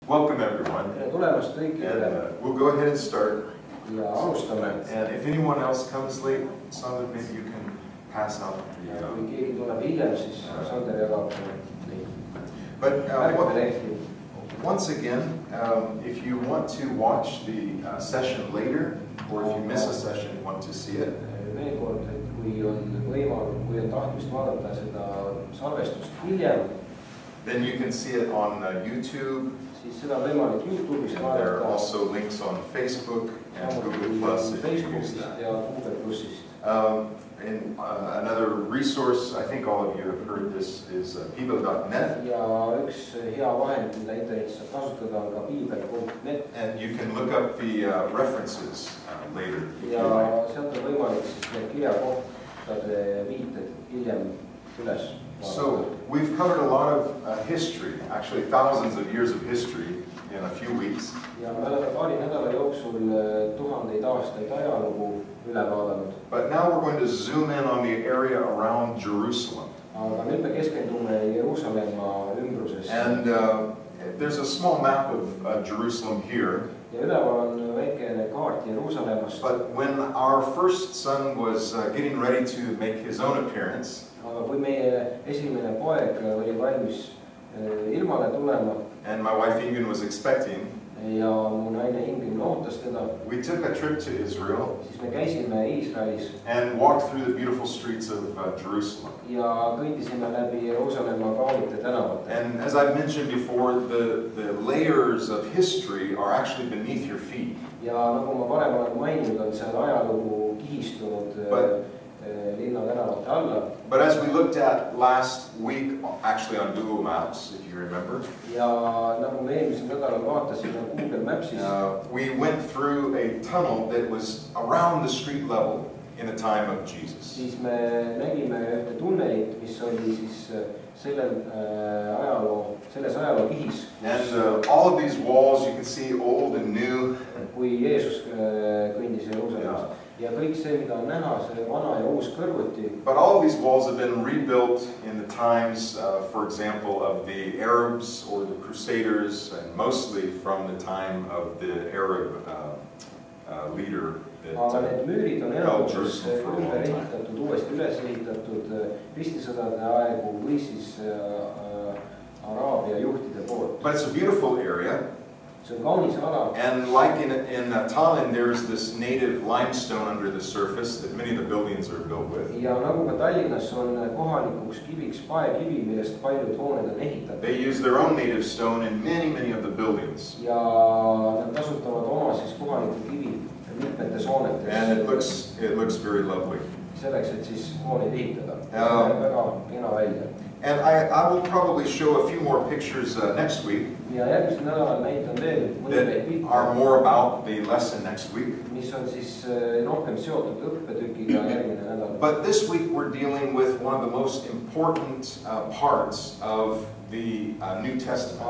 Welcome everyone. And we'll go ahead and start. And if anyone else comes late, Sander, maybe you can pass out. But once again, if you want to watch the session later, or if you miss a session and want to see it, then you can see it on YouTube. There are also links on Facebook and Google Plus if you use that. And another resource, I think all of you have heard this, is ppetu.net. And you can look up the references later. So we've covered a lot of history, actually thousands of years of history in a few weeks. But now we're going to zoom in on the area around Jerusalem. And there's a small map of Jerusalem here. But when our first son was getting ready to make his own appearance, and my wife Ingun was expecting, we took a trip to Israel and walked through the beautiful streets of Jerusalem. And as I've mentioned before, the layers of history are actually beneath your feet. But as we looked at last week, actually on Google Maps, if you remember, we went through a tunnel that was around the street level in the time of Jesus. And all of these walls you can see old and new. But all of these walls have been rebuilt in the times, for example, of the Arabs or the Crusaders, and mostly from the time of the Arab leader that held Jerusalem for a long time. But it's a beautiful area. And like in Tallinn, there's this native limestone under the surface that many of the buildings are built with. They use their own native stone in many of the buildings. And it looks very lovely. And I will probably show a few more pictures next week that are more about the lesson next week. But this week we're dealing with one of the most important parts of the New Testament.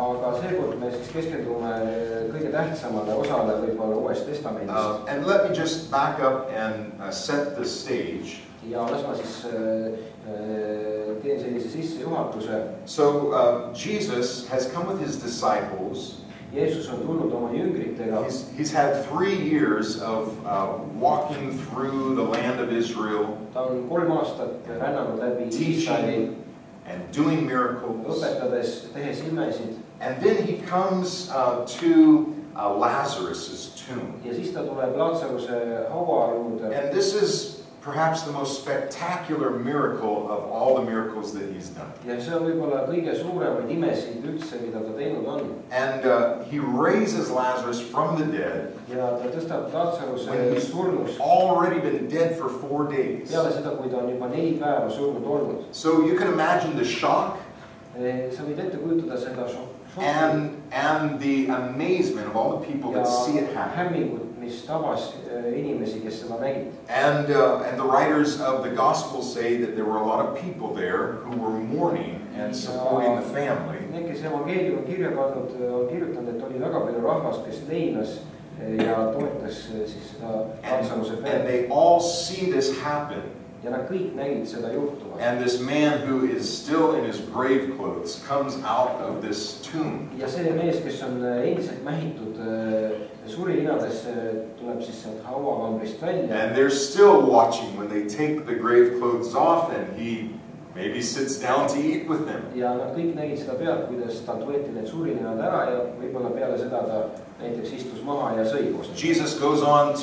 And let me just back up and set the stage. So Jesus has come with his disciples. He's had 3 years of walking through the land of Israel, teaching and doing miracles. And then he comes to Lazarus' tomb. And this is perhaps the most spectacular miracle of all the miracles that he's done. And he raises Lazarus from the dead when he's already been dead for 4 days. So you can imagine the shock and the amazement of all the people that see it happen. And the writers of the Gospel say that there were a lot of people there who were mourning and supporting the family. And they all see this happen ja nad kõik nägid seda juhtumas. And this man who is still in his grave clothes comes out of this tomb. Ja see mees, kes on endiselt mähitud surilinades, tuleb siis sealt hauakambrist välja. And they're still watching when they take the grave clothes off and he maybe sits down to eat with them. Ja nad kõik nägid seda pealt, kuidas talt võeti need surilinad ära ja võib-olla peale seda ta näiteks istus maha ja sõi koos. Jesus goes on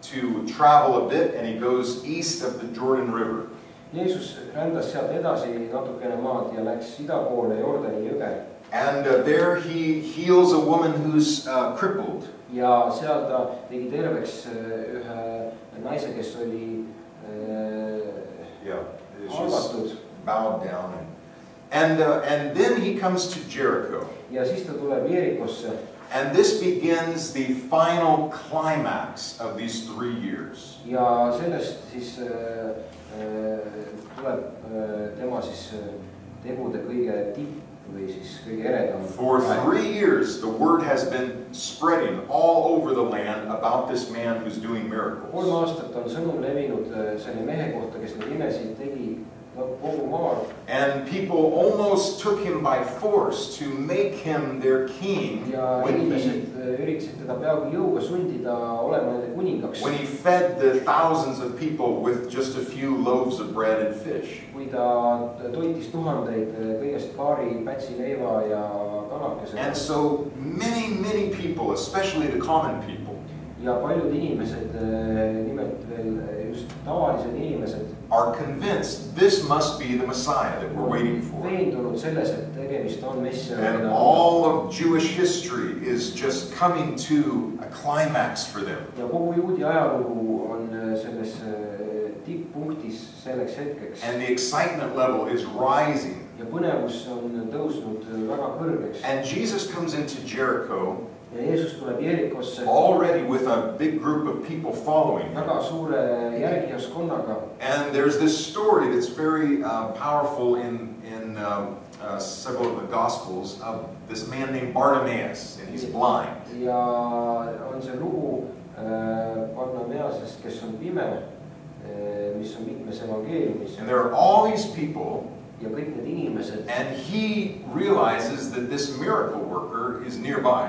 to travel a bit and he goes east of the Jordan River. Jeesus rändas sealt edasi natukene maad ja läks ida poole Jordani jõge. And there he heals a woman who's crippled. Ja seal ta tegi terveks ühe naise, kes oli halvatud. Bowed down. And then he comes to Jericho. Ja siis ta tuleb Jerikosse. And this begins the final climax of these 3 years. Ja sellest siis tuleb tema siis tegude kõige tipp või siis kõige eredam. For 3 years the word has been spreading all over the land about this man who's doing miracles. 3 aastat on sõnum levinud selle mehe kohta, kes neid imesid tegi kogu maal. And people almost took him by force to make him their king. Ja inimesed üritasid teda peaaegu jõuga sundida olema nende kuningaks. When he fed the thousands of people with just a few loaves of bread and fish. Kui ta toitis tuhandeid kõigest paari pätsi leiva ja kanakese. And so many people, especially the common people, ja paljud inimesed, nimelt veel just tavalised inimesed, are convinced this must be the Messiah that we're waiting for. Veendunud selles, et tegemist on Messiaga. And all of Jewish history is just coming to a climax for them. Ja kogu juudi ajalugu on selles tipppunktis selleks hetkeks. And the excitement level is rising. Ja põnevus on tõusnud väga kõrgeks. And Jesus comes into Jericho. Ja Jeesus tuleb Jerikosse. Already with a big group of people following him. Väga suure järgijaskonnaga. And there's this story that's very powerful in several of the Gospels of this man named Bartimaeus, and he's blind. Ja on see lugu Bartimaeusest, kes on pime, mis on mitmes evangeeliumis. And there are all these people. Ja kõik need inimesed. And he realizes that this miracle worker is nearby.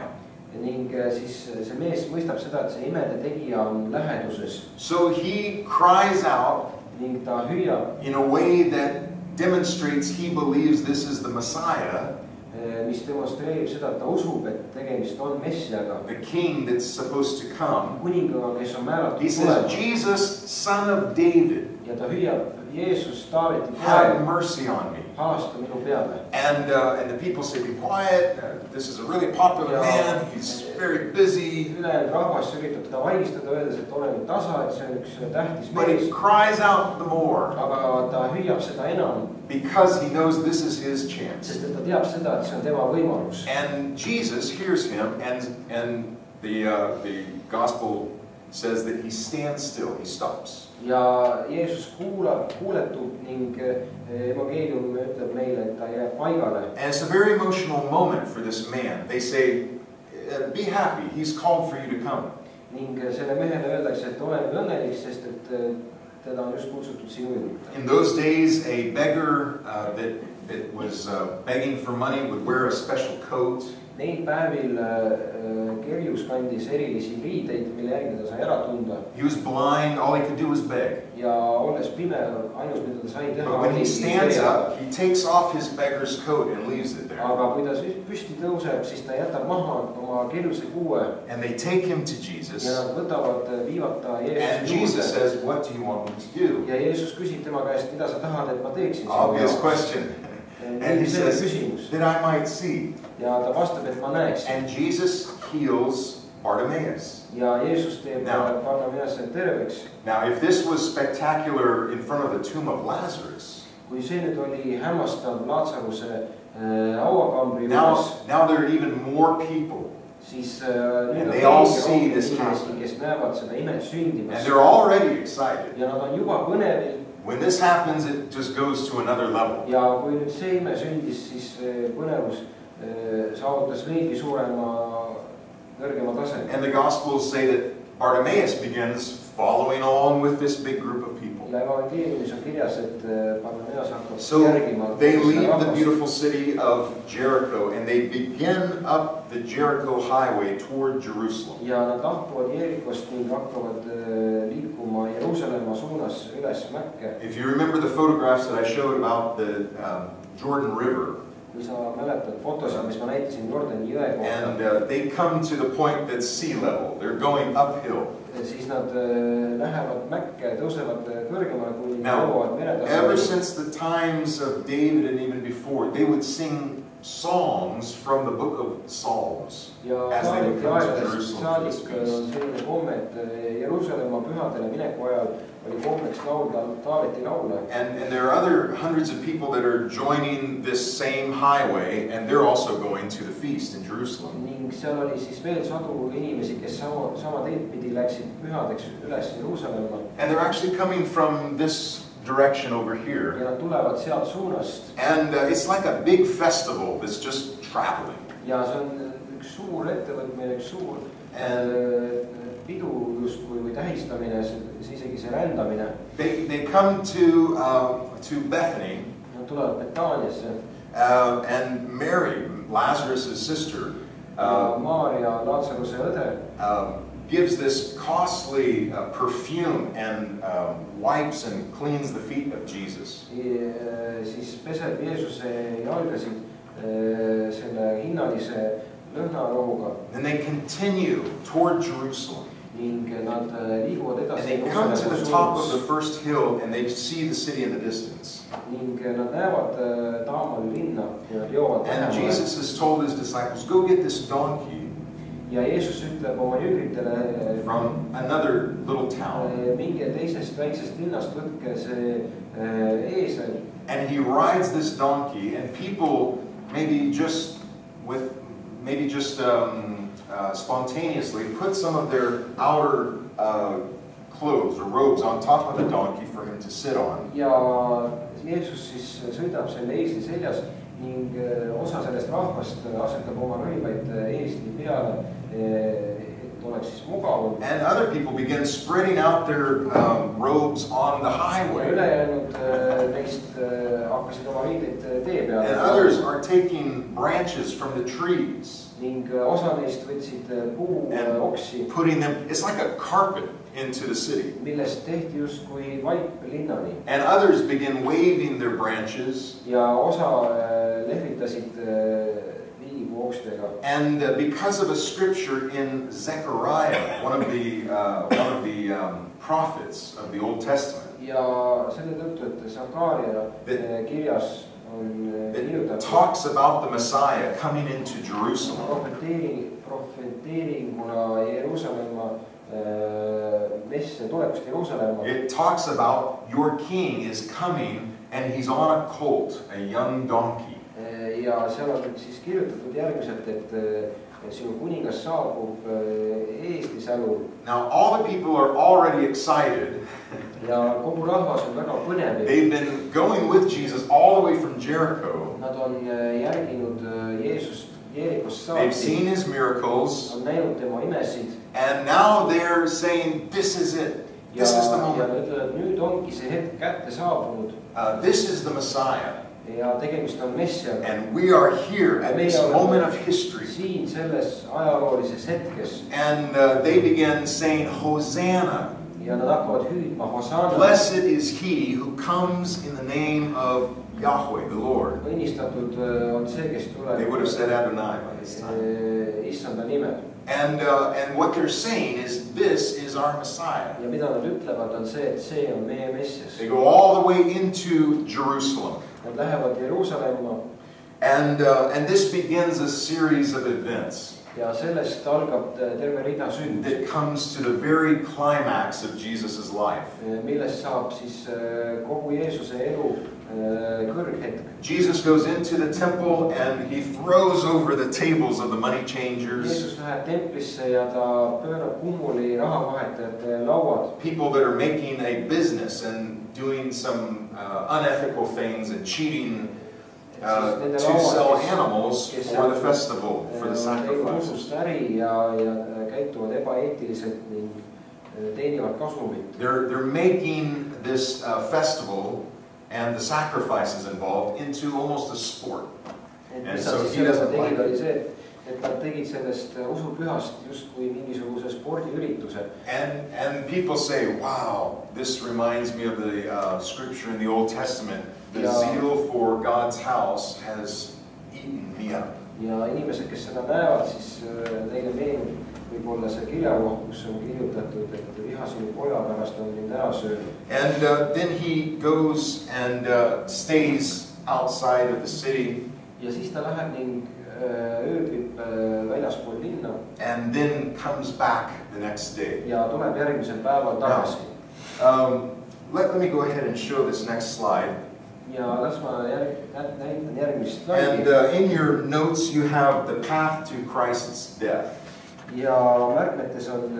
Ning siis see mees mõistab seda, et see imede tegija on läheduses. So he cries out ning ta hüüab in a way that demonstrates he believes this is the Messiah, mis demonstreerib seda, et ta usub, et tegemist on Messiaga, the king that's supposed to come. Kuningaga, kes on määratud tulema. He says, Jesus, son of David, ja ta hüüab, Jeesus, Taaveti poeg, have mercy on me. Halasta minu peale. And the people say, be quiet. This is a really popular man. He's very busy. Ülejäänud rahvas üritab teda vaigistada, öeldes, et ole nüüd tasa, et see on üks tähtis mees. But he cries out the more. Aga ta hüüab seda enam. Because he knows this is his chance. Sest et ta teab seda, et see on tema võimalus. And Jesus hears him, and the gospel says that he stands still, he stops. Ja Jeesus kuuletub ning evangeelium ütleb meile, et ta jääb paigale. And it's a very emotional moment for this man. They say, be happy, he's called for you to come. Ning selle mehele öeldakse, et ole õnnelik, sest et teda on just kutsutud sinu juurde. In those days, a beggar that was begging for money would wear a special coat. Neil päevil kerjus kandis erilisi riideid, mille järgi ta sai ära tunda. He was blind, all he could do was beg. Ja olles pime, ainus mida ta sai teha. But when he stands up, he takes off his beggar's coat and leaves it there. Aga kui ta püsti tõuseb, siis ta jätab maha oma kerjuse kuue. And they take him to Jesus. Ja nad võtavad, viivad ta Jeesuse juurde. And Jesus says, what do you want me to do? Ja Jeesus küsib tema käest, mida sa tahad, et ma teeksin. Obvious question. And he says, that I might see. Ja ta vastab, et ma näeks. And Jesus heals Bartimaeus. Ja Jeesus teeb Bartimaeuse terveks. Now, if this was spectacular in front of the tomb of Lazarus, kui see nüüd oli hämmastav Laatsaruse hauakambri juures, now there are even more people. Siis and they all see this happen. Kes näevad seda imet sündimas. And they're already excited. Ja nad on juba põnevil. When this happens, it just goes to another level. Ja kui nüüd see ime sündis, siis põnevus saavutas veelgi suurema kõrgema taseme. And the Gospels say that Bartimaeus begins following along with this big group of people. So they leave the beautiful city of Jericho and they begin up the Jericho highway toward Jerusalem. If you remember the photographs that I showed about the Jordan River, and they come to the point that's sea level. They're going uphill. Now, ever since the times of David and even before, they would sing songs from the book of Psalms as they would come to Jerusalem for this feast. And there are other hundreds of people that are joining this same highway, and they're also going to the feast in Jerusalem. And they're actually coming from this direction over here. And it's like a big festival that's just traveling. They come to Bethany, and Mary, Lazarus' sister, gives this costly perfume and wipes and cleans the feet of Jesus. And they continue toward Jerusalem. And they come to the top of the first hill and they see the city in the distance. And Jesus has told his disciples, go get this donkey from another little town. And he rides this donkey, and people maybe just spontaneously put some of their outer clothes or robes on top of the donkey for him to sit on. And other people begin spreading out their robes on the highway. And others are taking branches from the trees and putting them, it's like a carpet, into the city. And others begin waving their branches. And because of a scripture in Zechariah, one of the prophets of the Old Testament, that talks about the Messiah coming into Jerusalem. It talks about your king is coming and he's on a colt, a young donkey. Now all the people are already excited. They've been going with Jesus all the way from Jericho. They've seen his miracles. And now they're saying, this is it. This is the moment. This is the Messiah. And we are here at this moment of history. And they began saying, Hosanna. Blessed is he who comes in the name of Yahweh, the Lord. They would have said Adonai by this time. And what they're saying is, this is our Messiah. They go all the way into Jerusalem. And this begins a series of events that comes to the very climax of Jesus' life. Jesus goes into the temple and he throws over the tables of the money changers. People that are making a business and doing some unethical things and cheating to sell animals for the festival, for the sacrifice. teenivad kasumit. They're making this festival and the sacrifices involved into almost a sport. And so he doesn't like it. Et nad tegid sellest usupühast justkui mingisuguse spordiürituse. And people say, wow, this reminds me of the scripture in the Old Testament. The zeal for God's house has eaten me up. Ja inimesed, kes seda näevad, siis neile meenub võib-olla see kirjakoht, kus on kirjutatud, et viha sinu poja pärast on mind ära söönud. And then he goes and stays outside of the city. Ja siis ta läheb ning ööbib väljaspool linna. And then comes back the next day. Ja tuleb järgmisel päeval tagasi. Let me go ahead and show this next slide. Ja las ma näitan järgmist slaidi. And in your notes you have the path to Christ's death. Ja märkmetes on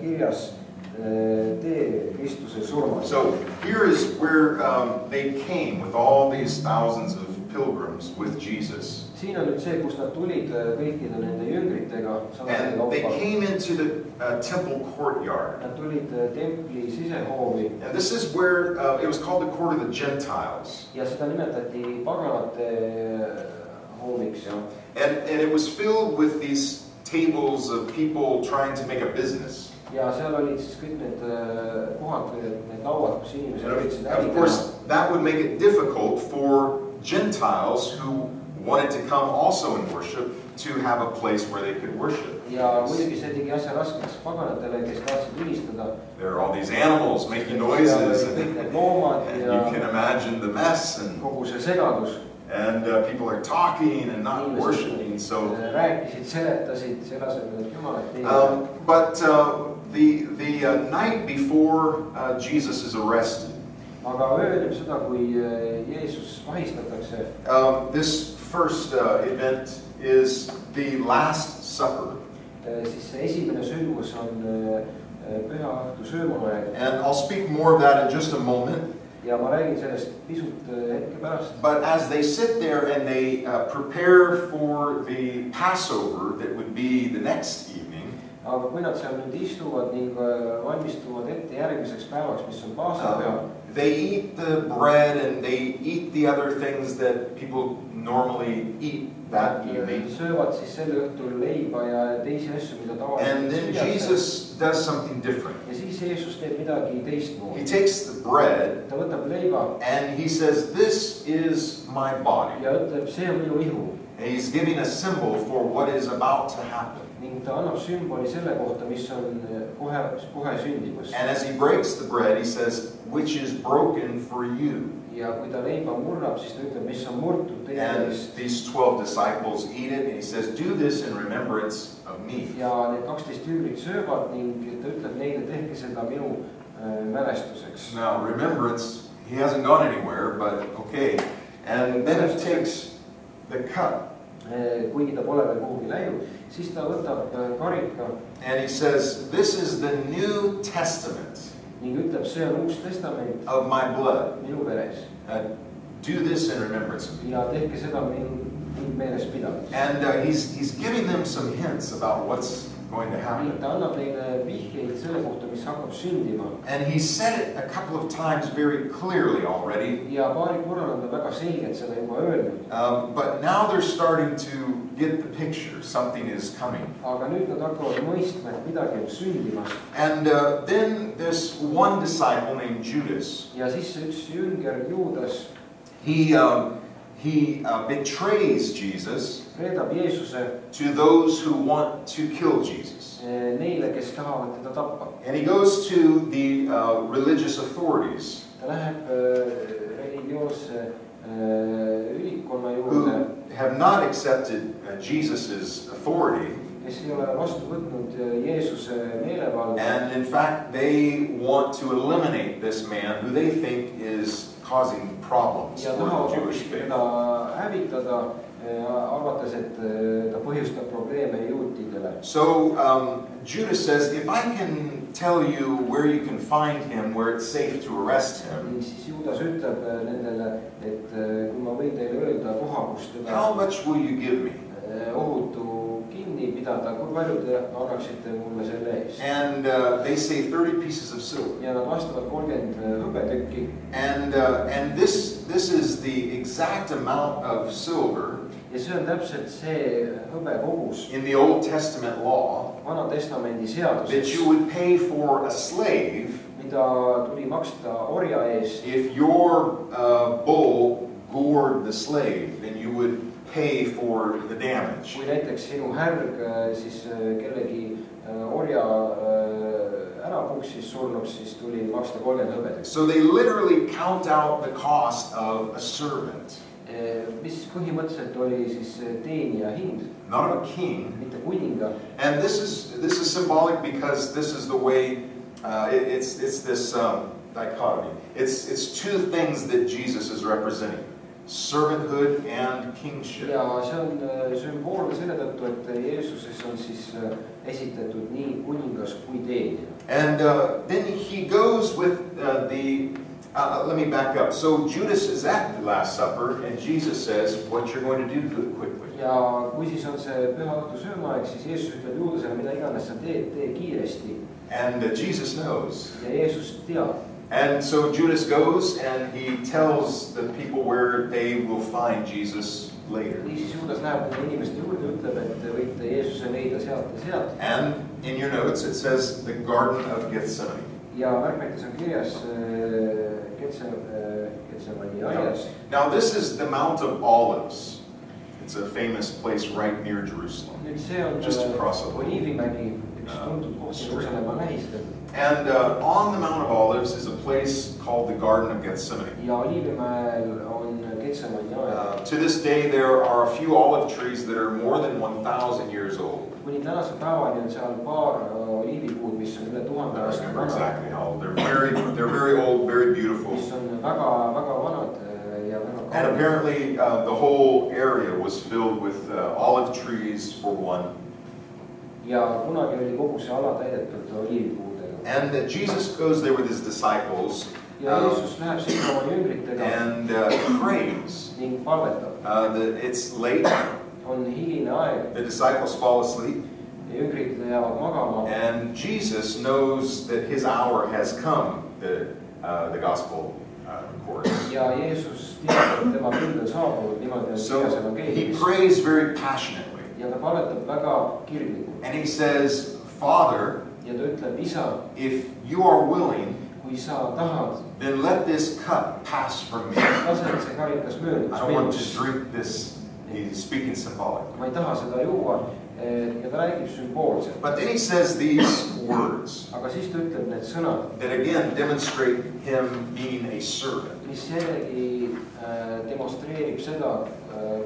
kirjas tee Kristuse surmani. So here is where they came with all these thousands of pilgrims with Jesus. Siin on nüüd see, kus nad tulid kõikide nende jüngritega. And they came into the temple courtyard. Nad tulid templi sisehoovi. And this is where it was called the court of the Gentiles. Ja seda nimetati paganate hooviks. And it was filled with these tables of people trying to make a business. Ja seal olid siis kõik need kohad, need lauad, kus inimesed üritasid äri teha. Of course, that would make it difficult for Gentiles who wanted to come also and worship to have a place where they could worship. Ja muidugi see tegi asja raskeks paganatele, kes tahtsid ülistada. There are all these animals making noises, and you can imagine the mess and kogu see segadus. And people are talking and not worshiping. So, rääkisid, seletasid, selle asemel, et Jumalat teenida. But the night before Jesus is arrested, aga ööl seda, kui Jeesus vahistatakse. This first event is the Last Supper. Siis see esimene sündmus on püha õhtu söömaaeg. And I'll speak more of that in just a moment. Ja ma räägin sellest pisut hetke pärast. But as they sit there and they prepare for the Passover that would be the next evening. Aga kui nad seal nüüd istuvad ning valmistuvad ette järgmiseks päevaks, mis on paasapüha. They eat the bread and they eat the other things that people normally eat that evening. Söövad siis sel õhtul leiba ja teisi asju, mida tavaliselt. And then Jesus does something different. Ja siis Jeesus teeb midagi teistmoodi. He takes the bread. Ta võtab leiba. And he says, "This is my body." Ja ütleb, see on minu ihu. And he's giving a symbol for what is about to happen. Ning ta annab sümboli selle kohta, mis on kohe sündimas. And as he breaks the bread, he says, "Which is broken for you." Ja kui ta leiba murrab, siis ta ütleb, mis on murtud teie eest. And these 12 disciples eat it, and he says, "Do this in remembrance of me." Ja need 12 jüngrit söövad ning ta ütleb neile, tehke seda minu mälestuseks. Now remembrance, he hasn't gone anywhere, but okay. And then he takes the cup. Kuigi ta pole veel kuhugi läinud, siis ta võtab karika. And he says, "This is the New Testament." Ning ütleb, see on uus testament. Of my blood. Minu veres. Do this in remembrance of me. Ja tehke seda mind meeles pidades. And he's giving them some hints about what's going to happen. Ta annab neile vihjeid selle kohta, mis hakkab sündima. And he said it a couple of times very clearly already. Ja paari korral on ta väga selgelt seda juba öelnud. But now they're starting to get the picture. Something is coming. Aga nüüd nad hakkavad mõistma, et midagi on sündimas. And then this one disciple named Judas. Ja siis üks jünger Juudas. He betrays Jesus. Reedab Jeesuse. To those who want to kill Jesus. Neile, kes tahavad teda tappa. And he goes to the religious authorities. Ta läheb religioosse ülikonna juurde. Who have not accepted Jesus's authority. Kes ei ole vastu võtnud Jeesuse meelevalda. And in fact, they want to eliminate this man who they think is causing problems for the Jewish faith. Hävitada, arvates, et ta põhjustab probleeme juutidele. So Judas says, "If I can tell you where you can find him, where it's safe to arrest him." Siis Juudas ütleb nendele, et kui ma võin teile öelda koha, kus teda. How much will you give me? Ohutu kinni kinni pidada, kui palju te annaksite mulle selle eest? And they say 30 pieces of silver. Ja nad vastavad 30 hõbetükki. And this is the exact amount of silver Ja see on täpselt see hõbekogus in the Old Testament law Vana Testamendi that seaduses, you would pay for a slave mida tuli maksta orja eest. if your bull gored the slave, then you would pay for the damage. Kui näiteks sinu härg siis kellegi orja ära puksis surnuks, siis tuli maksta 30 hõbetükki. So they literally count out the cost of a servant. Mis siis põhimõtteliselt oli siis teenija hind, Not a king. mitte kuninga. And this is symbolic because this is the way it's this dichotomy. It's two things that Jesus is representing: servanthood and kingship. Ja see on sümboolne selle tõttu, et Jeesuses on siis esitatud nii kuningas kui teenija. And then he goes with let me back up. So Judas is at the Last Supper, and Jesus says, "What you're going to do it quickly." Ja kui siis on see püha õhtu söömaaeg, siis Jeesus ütleb Juudasele, mida iganes sa teed, tee kiiresti. And Jesus knows. Ja Jeesus teab. And so Judas goes and he tells the people where they will find Jesus later. Niisiis Juudas läheb nende inimeste juurde, ütleb, et võite Jeesuse leida sealt ja sealt. And in your notes it says the Garden of Gethsemane. Ja märkmetes on kirjas Getsemani aias. Now this is the Mount of Olives. It's a famous place right near Jerusalem. Nüüd see on Just across the Oliivimägi, üks tuntud koht Jeruusalemma lähistel. And on the Mount of Olives is a place called the Garden of Gethsemane. Ja Oliivimäel on Getsemani aia. To this day there are a few olive trees that are more than 1,000 years old. Kuni tänase päevani on seal paar oliivipuud, mis on üle 1000 I aastat remember vanad. exactly how they're very old, very beautiful. Mis on väga vanad ja väga And kaunid. apparently the whole area was filled with olive trees for one. Ja kunagi oli kogu see ala täidetud oliivipuudega. And Jesus goes there with his disciples Ja Jeesus läheb sinna oma jüngritega and prays. ning palvetab. It's late. On hiline aeg. The disciples fall asleep. Ja jüngrid jäävad magama. And Jesus knows that his hour has come, the gospel records. Ja Jeesus teab, et tema tund on saabunud, niimoodi on So kirjas he evangeeliumis. prays very passionately. Ja ta palvetab väga kirglikult. And he says, Father, Ja ta ütleb, Isa, if you are willing, kui sa tahad, then let this cup pass from me. lase see karikas I mööduks don't want to minust. drink this. He's speaking symbolic. Ma ei taha seda juua. Ja ta räägib sümboolselt. But then he says these words Aga siis ta ütleb need sõnad, that again demonstrate him being a servant. mis jällegi demonstreerib seda,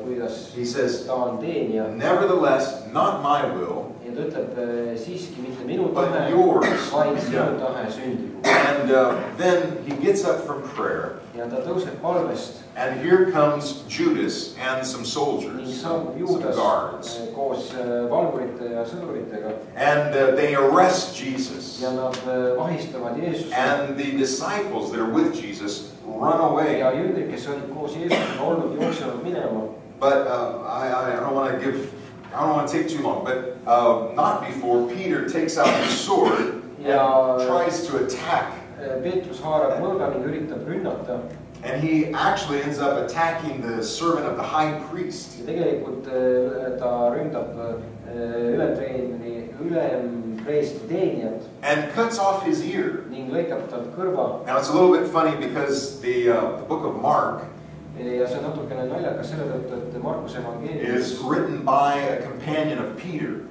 kuidas He says, ta on teenija. nevertheless, not my will, Ja ta ütleb siiski mitte minu but tahe, yours. vaid sinu tahe sündigu. And then he gets up from prayer, Ja ta tõuseb palvest and here comes Judas and some ning soldiers, saabub some Juudas guards. koos valvurite ja sõduritega. And they arrest Jesus. Ja nad vahistavad Jeesuse. And the disciples that are with Jesus run away. Ja jüngrid, kes olid koos Jeesusega olnud, jooksevad minema. But I don't want to take too long, but not before Peter takes out his sword and tries to attack. Peetrus haarab mõõga ning üritab rünnata. And he actually ends up attacking the servant of the high priest. Ja tegelikult ta ründab ülempreesti teenijat And cuts off his ear. ning lõikab talt kõrva. Now it's a little bit funny because the book of Mark Ja see on natukene naljakas selle tõttu, et Markuse evangeeliumis is written by a companion of Peter.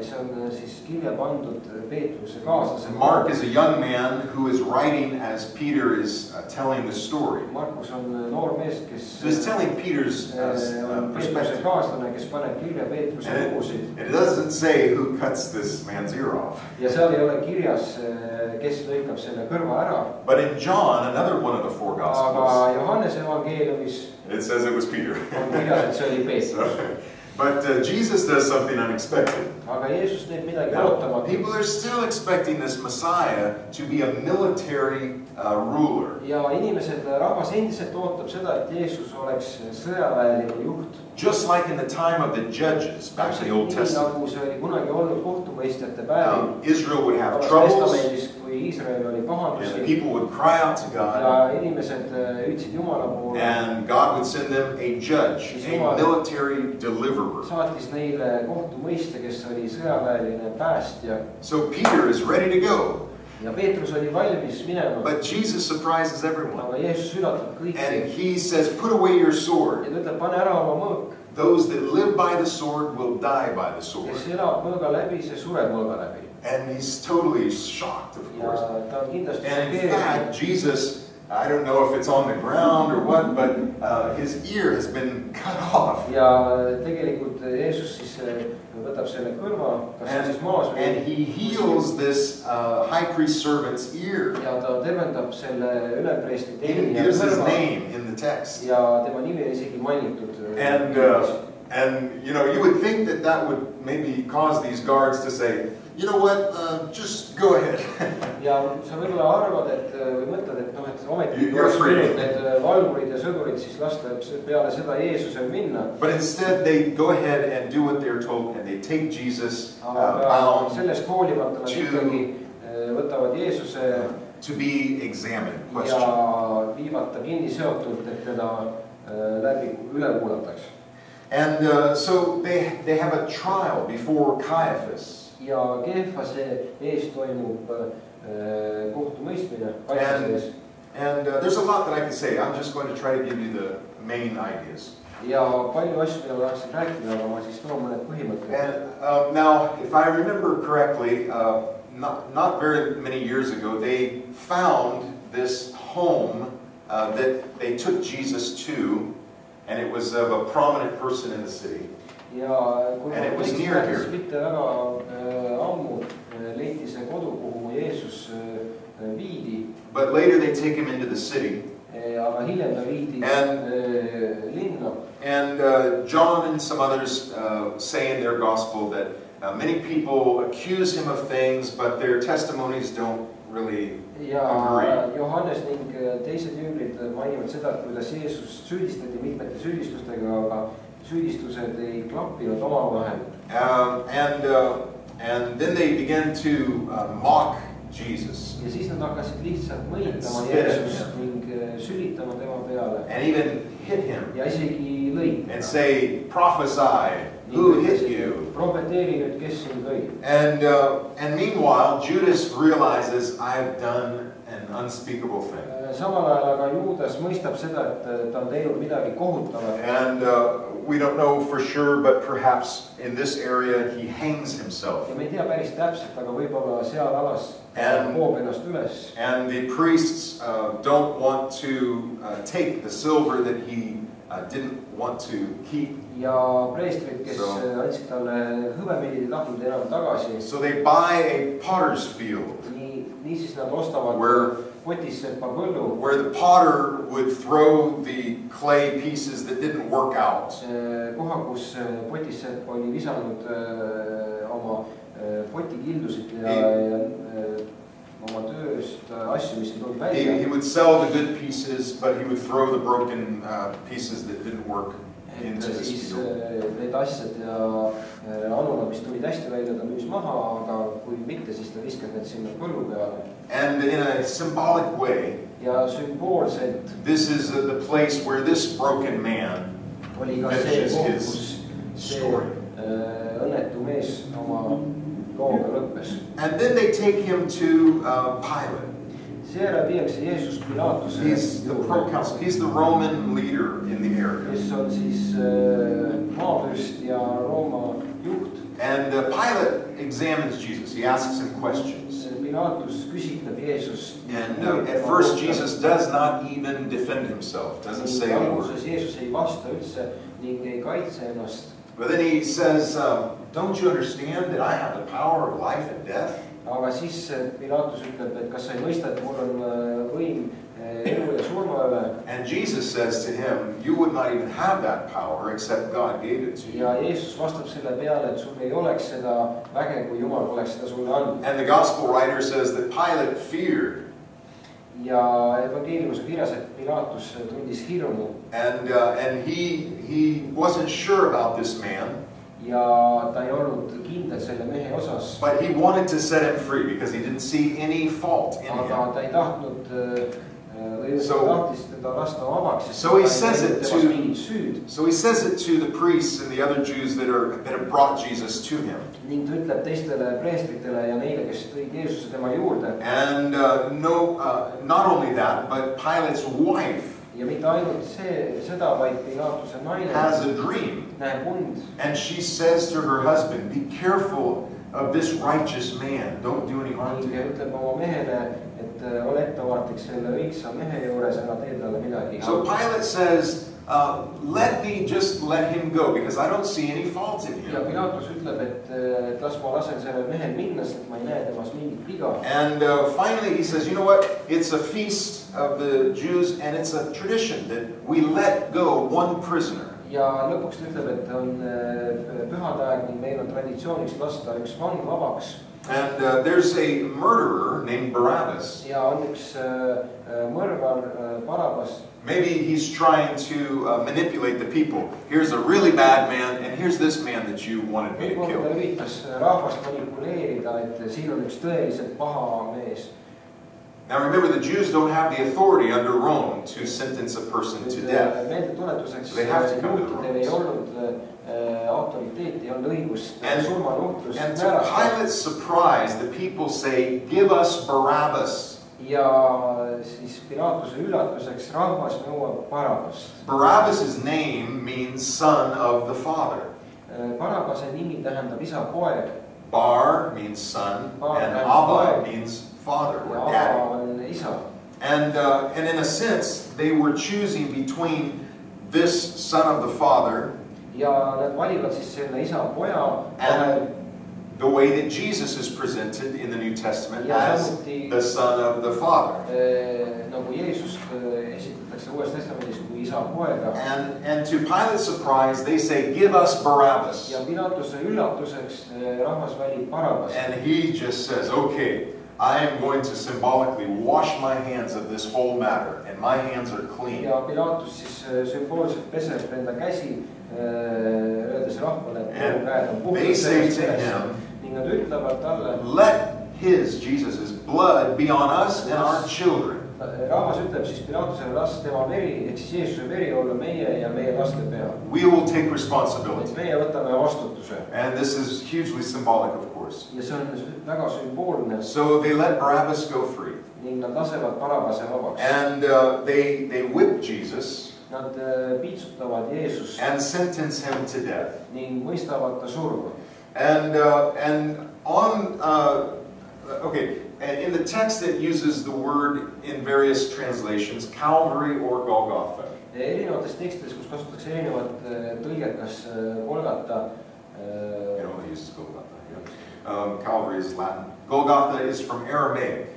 see on siis kirja pandud Peetruse kaaslasele. Mark is a young man who is writing as Peter is telling the story. Markus on noor mees, kes So he's telling Peter's on Peetruse perspective. kaaslane, kes paneb kirja Peetruse lugusid. And it doesn't say who cuts this man's ear off. Ja seal ei ole kirjas, kes lõikab selle kõrva ära. But in John, another one of the four Aga Gospels, Johannese evangeeliumis it says it was Peter. on kirjas, et see oli Peetrus. But Jesus does something unexpected. aga Jeesus teeb midagi Now, ootamatut. people are still expecting this Messiah to be a military ruler. ja inimesed, rahvas endiselt ootab seda, et Jeesus oleks sõjaväeline juht. Just like in the time of the judges back in the Old Testament. Nagu see oli kunagi olnud kohtumõistjate päevil. Israel would have troubles. Kui Iisrael oli pahandusi. And people would cry out to God. Ja inimesed hüüdsid Jumala poole. And God would send them a judge, a military deliverer. Saatis neile kohtumõistja, kes oli sõjaväeline päästja. So Peter is ready to go. Ja Peetrus oli valmis minema. But Jesus surprises everyone. Aga Jeesus üllatab kõiki. And he says, put away your sword. Ja ta ütleb, pane ära oma mõõk. Those that live by the sword will die by the sword. Kes elab mõõga läbi, see sureb mõõga läbi. And he's totally shocked, of course. Ja ta on kindlasti and in fact, Jesus, I don't know if it's on the ground or what, but his ear has been cut off. Ja tegelikult Jeesus siis võtab selle kõrva, kas see siis maas või. And he heals this high priest servant's ear. Ja ta tervendab selle ülempreestri teenija kõrva. He gives his name in the text. Ja tema nimi on isegi mainitud. And you know, you would think that that would maybe cause these guards to say, you know what, just go ahead. ja sa võib-olla arvad, et või mõtled, et noh, et ometi need valvurid ja sõdurid siis lasta peale seda Jeesusel minna. But instead they go ahead and do what they're told and they take Jesus bound sellest hoolimata nad ikkagi võtavad Jeesuse to be examined, ja viivad ta kinni seotult, et teda läbi üle kuulatakse. And so they have a trial before Caiaphas. Ja Keefase ees toimub kohtumõistmine. And there's a lot that I can say. I'm just going to try to give you the main ideas. Ja palju asju, mida ma tahaksin rääkida, aga ma siis toon mõned põhimõtted. And now, if I remember correctly, not very many years ago, they found this home that they took Jesus to, and it was of a prominent person in the city. Ja kui and it was near here. Mitte väga ammu leiti see kodu, kuhu Jeesus viidi. But later they take him into the city. Aga hiljem ta viidi linna. And John and some others say in their gospel that many people accuse him of things, but their testimonies don't really agree. Ja Johannes ning teised jünglid mainivad seda, et kuidas Jeesus süüdistati mitmete süüdistustega, aga süüdistused ei klappinud omavahel. And then they began to mock Jesus. Ja siis nad hakkasid lihtsalt mõnitama Jeesust ning sülitama tema peale. And even hit him. Ja isegi lõid. And say, prophesy, who hit you? Profeteeri nüüd, kes sind lõi. And meanwhile, Judas realizes, I've done an unspeakable thing. Samal ajal aga Juudas mõistab seda, et ta on teinud midagi kohutavat. And we don't know for sure, but perhaps in this area he hangs himself. Ja me ei tea päris täpselt, aga võib-olla seal alas poob ennast üles. And the priests don't want to take the silver that he didn't want to keep. Ja preestrid, kes andsid talle hõbemillid, ei tahtnud enam tagasi. So they buy a potter's field. Niisiis nad ostavad potissepa põllu. Where the potter would throw the clay pieces that didn't work out. Koha, kus potissepp oli visanud oma potikildusid ja oma tööst asju, mis ei tulnud välja. He would sell the good pieces, but he would throw the broken pieces that didn't work into this field. Need asjad ja anunad, mis tulid hästi välja, ta müüs maha, aga kui mitte, siis ta viskas need sinna põllu peale. And in a symbolic way, ja sümboolselt, this is the place where this broken man finishes his story. Õnnetu mees oma looga lõppes. And then they take him to Pilate. Seejärel viiakse Jeesus Pilaatuse. He's the proconsul. He's the Roman leader in the area. Kes on siis maavürst ja Rooma juht. And Pilate examines Jesus. He asks him questions. Pilaatus küsitleb Jeesust. And at first Jesus does not even defend himself. Doesn't say a word. Jeesus ei vasta üldse ning ei kaitse ennast. But then he says, don't you understand that I have the power of life and death? Aga siis Pilatus ütleb, et kas sa ei mõista, et mul on võim elu ja surma üle. And Jesus says to him, you would not even have that power except God gave it to you. Ja Jeesus vastab selle peale, et sul ei oleks seda väge, kui Jumal oleks seda sulle andnud. And the gospel writer says that Pilate feared. Ja evangeeliumis on kirjas, et Pilatus tundis hirmu. And he wasn't sure about this man. Ja ta ei olnud kindel selle mehe osas. But he wanted to set him free because he didn't see any fault in him. Aga ta ei tahtnud tahtis teda lasta vabaks. So he says it to the priests and the other Jews that have brought Jesus to him. Ning ta ütleb teistele preestritele ja neile, kes tõid Jeesuse tema juurde. And not only that, but Pilate's wife ja mitte ainult seda, vaid Pilatuse naine has a dream. Näeb und. And she says to her husband, be careful of this righteous man. Don't do any harm to him. Ütleb oma mehele, et ole ettevaatlik selle õigsa mehe juures, ära tee talle midagi. So Pilate says, let him go because I don't see any fault in him. Ja Pilatus ütleb, et las ma lasen sellel mehel minna, sest ma ei näe temas mingit viga. And finally he says, you know what? It's a feast of the Jews and it's a tradition that we let go one prisoner. Ja lõpuks ütleb, et on pühadaeg ning meil on traditsiooniks lasta üks vang vabaks. And there's a murderer named Barabbas. Ja on üks mõrvar Barabbas. Maybe he's trying to manipulate the people. Here's a really bad man, and here's this man that you wanted me to kill. Ta üritas rahvast manipuleerida, et siin on üks tõeliselt paha mees. Now remember, the Jews don't have the authority under Rome to sentence a person to death. So they have to come to the Romans. And to Pilate's surprise, the people say, give us Barabbas. Ja siis Pilatuse üllatuseks rahvas nõuab Barabbast. Barabbas' name means son of the father. Barabbase nimi tähendab isa poeg. Bar means son, and Abba means father or daddy. And in a sense, they were choosing between this son of the father and the way that Jesus is presented in the New Testament as the son of the father. And to Pilate's surprise, they say, give us Barabbas. And he just says, okay, I am going to symbolically wash my hands of this whole matter, and my hands are clean. And they say to him, let his, Jesus' blood be on us and our children. We will take responsibility. And this is hugely symbolic, of course. So they let Barabbas go free. And they whip Jesus and sentence him to death. And in the text it uses the word in various translations, Calvary or Golgotha. Erinevates tekstides, kus kasutatakse erinevat tõlget, kas Golgata. It uses Golgotha, yeah. Calvary is Latin. Golgotha is from Aramaic.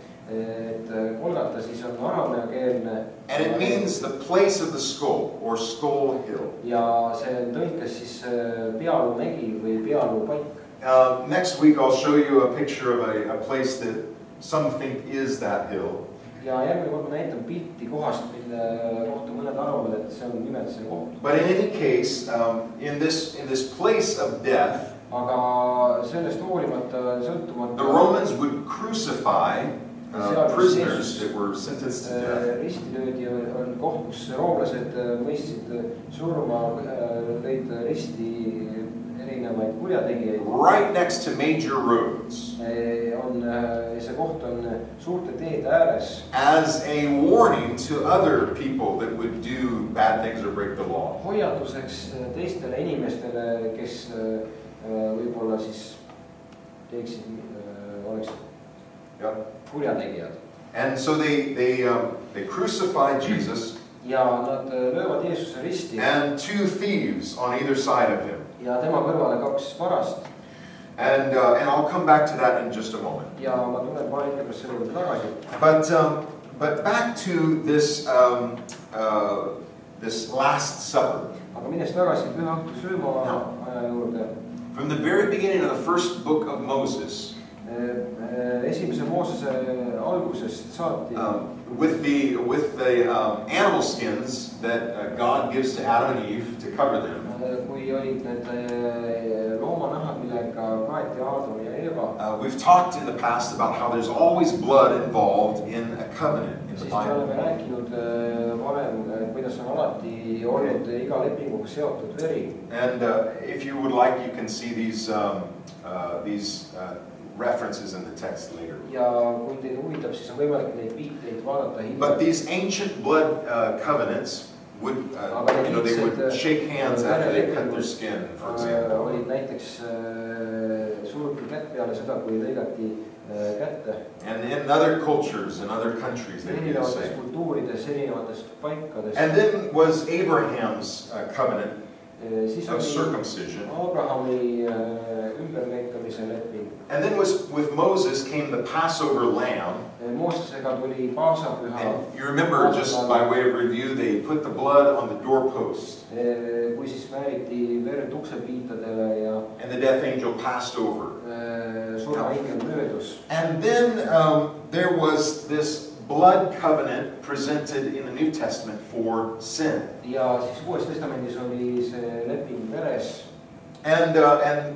Golgata siis on arameakeelne. And it means the place of the skull or skull hill. Ja see on tõlkes siis pealumägi või pealupaik. Next week I'll show you a picture of a place that some think is that hill. Ja järgmine kord ma näitan pilti kohast, mille kohta mõned arvavad, et see on nimelt see koht. But in any case, in this place of death, aga sellest hoolimata sõltumata the Romans would crucify prisoners that were sentenced to death. Ristilöödi on koht, kus roomlased mõistsid surma, lõid risti erinevaid kurjategijaid. Right next to major roads. See koht on suurte teede ääres. As a warning to other people that would do bad things or break the law. Hoiatuseks teistele inimestele, kes võib-olla siis teeksid, oleksid kurjategijad. And so they crucified Jesus. Ja nad löövad Jeesuse risti. And two thieves on either side of him. Ja tema kõrvale kaks varast. And I'll come back to that in just a moment. Ja ma tulen paari hetke pärast selle juurde tagasi. But back to this this Last Supper. Aga minnes tagasi püha õhtu sööma aja juurde. From the very beginning of the first book of Moses. Esimese Moosese algusest saati. With the animal skins that God gives to Adam and Eve to cover them. Kui olid need loomanahad, millega kaeti Aadam ja Eeva. We've talked in the past about how there's always blood involved in a covenant in the Bible. Siis me oleme rääkinud varem, kuidas on alati olnud iga lepinguga seotud veri. And if you would like, you can see these references in the text later. Ja kui teid huvitab, siis on võimalik neid viiteid vaadata hiljem. But these ancient blood covenants would, they would shake hands after they cut their skin, for example. Olid näiteks suruti kätt peale seda, kui lõigati kätte. And in other cultures and other countries, they do the same. Kultuurides, erinevates paikades. And then was Abraham's covenant of circumcision. Abrahami ümberlõikamise leping. And then with Moses came the Passover lamb. Moosesega tuli paasapüha. And you remember, just by way of review, they put the blood on the doorpost. Kui siis määriti verd uksepiitadele ja. And the death angel passed over. Surmaingel möödus. And then there was this blood covenant presented in the New Testament for sin. Ja siis Uues Testamendis oli see leping veres. And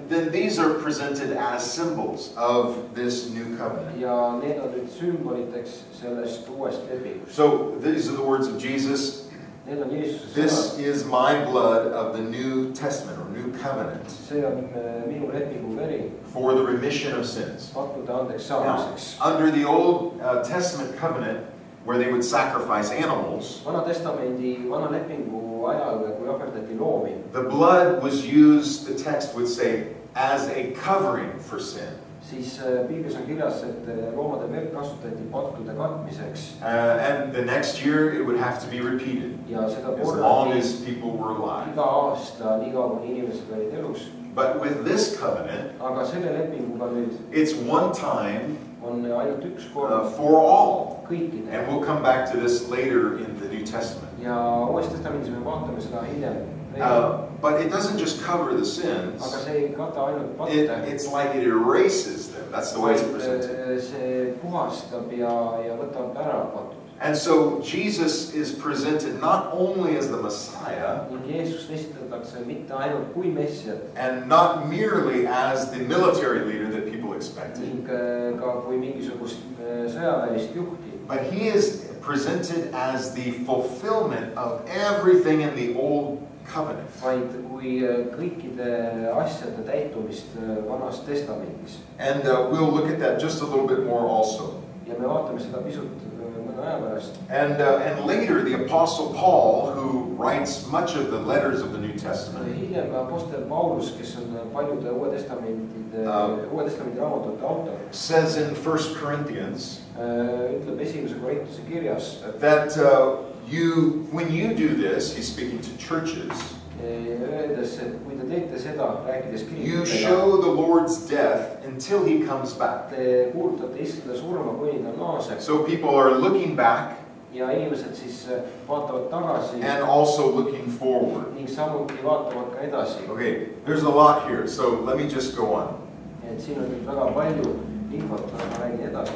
then these are presented as symbols of this new covenant. Ja need on nüüd sümboliteks sellest uuest lepingust. So these are the words of Jesus. Need on Jeesuse sõnad. This is my blood of the New Testament or New Covenant. See on minu lepingu veri. For the remission of sins. Pattude andeks saamiseks. Under the Old Testament covenant, where they would sacrifice animals, Vana Testamendi, vana lepingu ajal, kui ohverdati loomi. The blood was used, the text would say, as a covering for sin. Siis Piiblis on kirjas, et loomade verd kasutati pattude katmiseks. And the next year it would have to be repeated. Ja seda as long as people were alive. Iga aasta, nii kaua kuni inimesed olid elus. But with this covenant, aga selle lepinguga nüüd it's one time on ainult üks kord for all. Kõikide. And we'll come back to this later in the New Testament. Ja Uues Testamendis me vaatame seda hiljem. But it doesn't just cover the sins. Aga see ei kata ainult patte. It's like it erases them. That's the way it's presented. See puhastab ja võtab ära patud. And so Jesus is presented not only as the Messiah, Jeesust esitatakse mitte ainult kui Messiat, and not merely as the military leader that people expected, ning ka kui mingisugust sõjaväelist juhti, but he is presented as the fulfillment of everything in the Old Covenant. Vaid kui kõikide asjade täitumist Vanas Testamendis. And we'll look at that just a little bit more also. Ja me vaatame seda pisut mõne aja pärast. And later the Apostle Paul, who writes much of the letters of the New Testament, hiljem apostel Paulus, kes on paljude Uue Testamendi raamatute autor, says in 1 Corinthians ütleb esimese Korintuse kirjas, that when you do this, he's speaking to churches, öeldes, et kui te teete seda, rääkides you show the Lord's death until he comes back. Te kuulutate Issanda surma, kuni ta naaseb. So people are looking back ja inimesed siis vaatavad tagasi and also looking forward. Ning samuti vaatavad ka edasi. Okay, there's a lot here, so let me just go on. Et siin on nüüd väga palju infot, ma räägin edasi.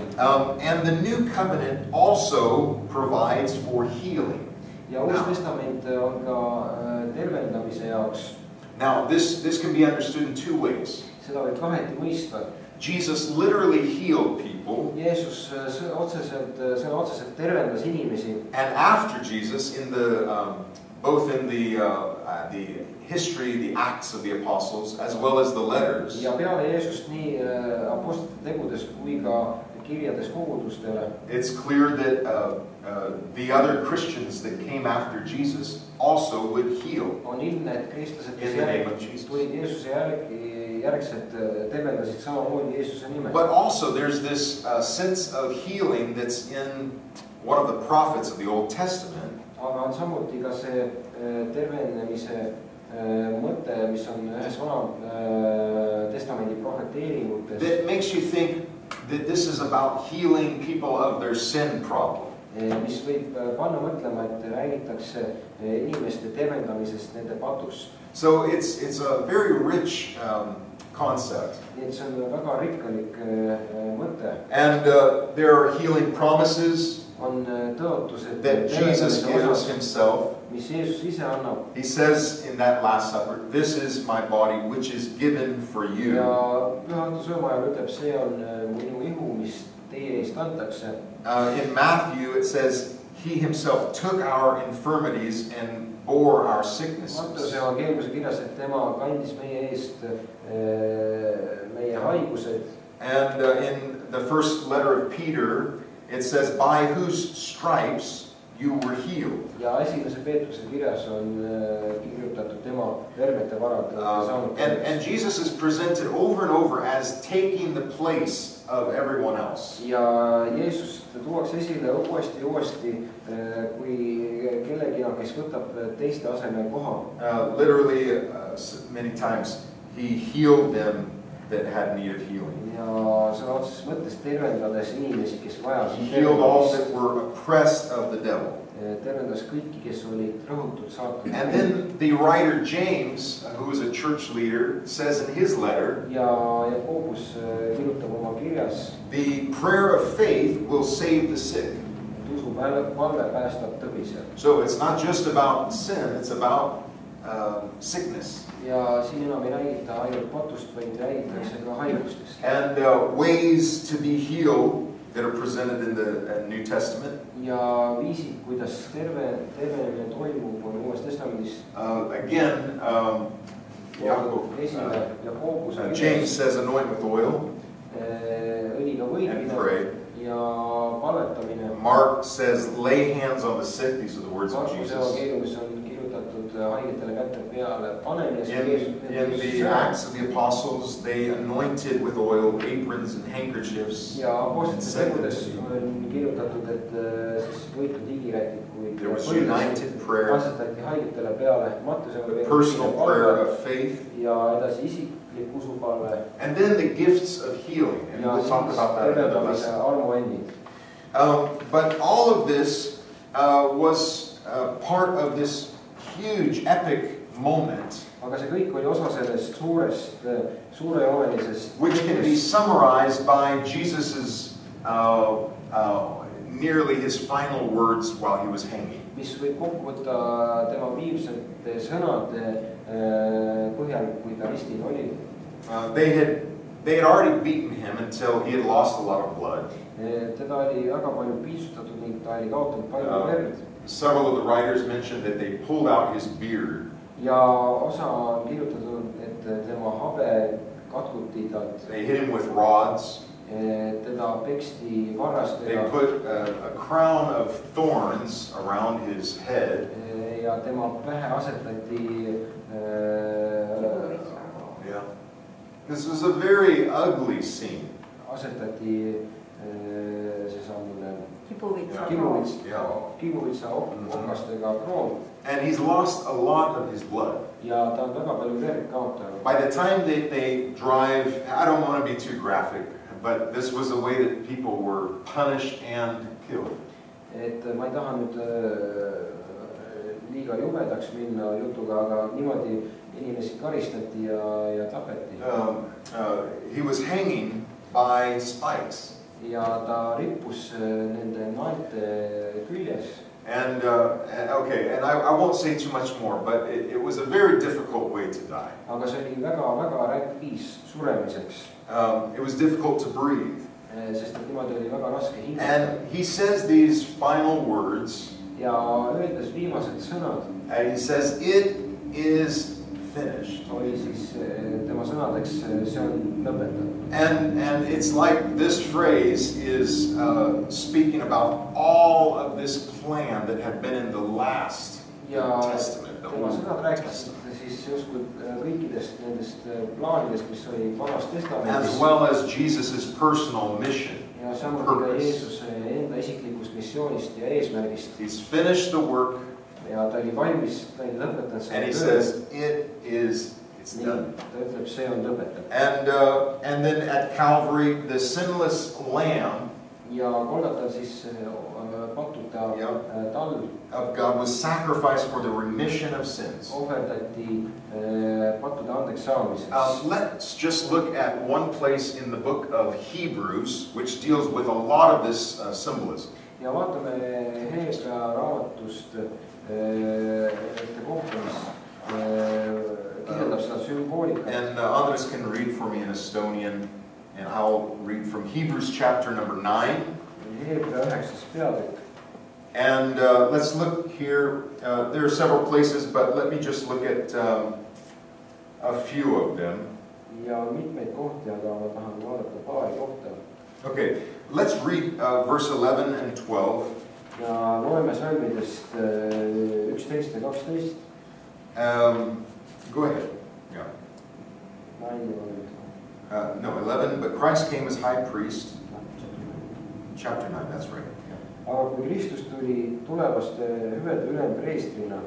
And the New Covenant also provides for healing. Ja Uus Testament on ka tervendamise jaoks. Now, this can be understood in two ways. Seda võib kaheti mõista. Jesus literally healed people. Jeesus otseselt tervendas inimesi. And after Jesus, in both in the history, the Acts of the Apostles, as well as the letters. Ja peale Jeesust nii apostlite tegudes kui ka kirjades kogudustele. It's clear that the other Christians that came after Jesus also would heal. On ilmne, et kristlased, in the name of Jesus. Tulid Jeesuse järgselt tervendasid samamoodi Jeesuse nimel. But also there's this sense of healing that's in one of the prophets of the Old Testament. Aga on samuti ka see tervenemise mõte, mis on ühes vana testamendi prohveteeringutes. That makes you think that this is about healing people of their sin problem. Mis võib panna mõtlema, et räägitakse inimeste tervendamisest nende patust. So it's a very rich concept. Nii et see on väga rikkalik mõte. And there are healing promises On tõotused that Jesus gives himself. mis Jeesus ise annab. He says in that Last Supper, "This is my body which is given for you." Ja pühadussööma ajal ütleb, see on minu ihu, mis teie eest antakse. In Matthew it says, "He himself took our infirmities and bore our sicknesses." Mattuse evangeeliumise kirjas, et tema kandis meie eest meie haigused. And in the first letter of Peter, it says, "By whose stripes you were healed." Ja esimese Peetruse kirjas on kirjutatud tema vermete varal saanud. And Jesus is presented over and over as taking the place of everyone else. Ja Jeesust tuuakse esile uuesti ja uuesti kui kellegina, kes võtab teiste asemel koha. Literally, many times, he healed them that had need of healing. Ja sõna otseses mõttes tervendades inimesi, kes vajasid He healed all that were oppressed of the devil. Tervendas kõiki, kes olid rõhutud saatana. And then the writer James, who is a church leader, says in his letter, Ja Jakobus kirjutab oma kirjas, "The prayer of faith will save the sick." usu palve päästab tõbise. So it's not just about sin, it's about sickness. Ja siin enam ei räägita ainult patust, vaid räägitakse ka haigustest. And ways to be healed that are presented in the New Testament. Ja viisid, kuidas tervenemine toimub, on Uues Testamendis. Again, James says anoint with oil and pray. Ja palvetamine. Mark says lay hands on the sick. These are the words of Jesus. On kirjutatud haigetele kätte peale panemine. In the Acts of the Apostles, they anointed with oil aprons and handkerchiefs. Ja apostlite tegudes on kirjutatud, et siis võitud digirätid, kui there was united prayer, asetati haigetele peale. the personal prayer of faith, ja edasi isiklik usupalve. and then the gifts of healing. And we'll talk about that in another lesson. But all of this was part of this huge epic moment, Aga see kõik oli osa sellest suurejoonelisest, which can be summarized by Jesus's nearly his final words while he was hanging. Mis võib kokku võtta tema viimsete sõnade põhjal, kui ta ristil oli. They had already beaten him until he had lost a lot of blood. Teda oli väga palju piitsustatud ning ta oli kaotanud palju verd. Several of the writers mentioned that they pulled out his beard. Ja osa on kirjutatud, et tema habe katkuti talt. They hit him with rods. Teda peksti varrastega. They put a crown of thorns around his head. Ja tema pähe asetati yeah. This was a very ugly scene. Asetati seesamune kibuvitsa okastega kroon. And he's lost a lot of his blood. Ja ta on väga palju verd kaotanud. By the time they drive, I don't want to be too graphic, but this was the way that people were punished and killed. Et ma ei taha nüüd liiga jubedaks minna jutuga, aga niimoodi inimesi karistati ja tapeti. He was hanging by spikes. Ja ta rippus nende naelte küljes. And okay, and I won't say too much more, but it was a very difficult way to die. Aga see oli väga ränk viis suremiseks. It was difficult to breathe. Sest et niimoodi oli väga raske hingata. And he says these final words. Ja öeldes viimased sõnad. And he says, "It is finished." Oli siis tema sõnadeks, see on lõpetatud. And it's like this phrase is speaking about all of this plan that had been in the last Testament. Tema sõnad rääkisid siis justkui kõikidest nendest plaanidest, mis oli vanas testamendis. As well as Jesus's personal mission. Ja samuti ka Jeesuse enda isiklikust missioonist ja eesmärgist. He's finished the work. Ja ta oli valmis, ta oli lõpetanud And selle he töö. says, it's done. Ta ütleb, see on lõpetatud. And then at Calvary, the sinless lamb Ja Golgatal siis patuta tall of God was sacrificed for the remission of sins. ohverdati pattude andeks saamiseks. Let's just look at one place in the book of Hebrews, which deals with a lot of this symbolism. Ja vaatame Hebra raamatust ühte kohta, mis kirjeldab seda sümboolikat. And Andres can read for me in Estonian, and I'll read from Hebrews chapter number 9. Hebra 9. peatükk. And let's look here. There are several places, but let me just look at a few of them. Ja mitmeid kohti, aga ma tahan vaadata paari kohta. Okay, let's read verse 11 and 12. Ja loeme salmidest 11 ja 12. Go ahead. Yeah. 9 no, 11. But Christ came as high priest. Chapter 9, that's right. Aga kui Kristus tuli tulevaste hüvede ülempreestrina,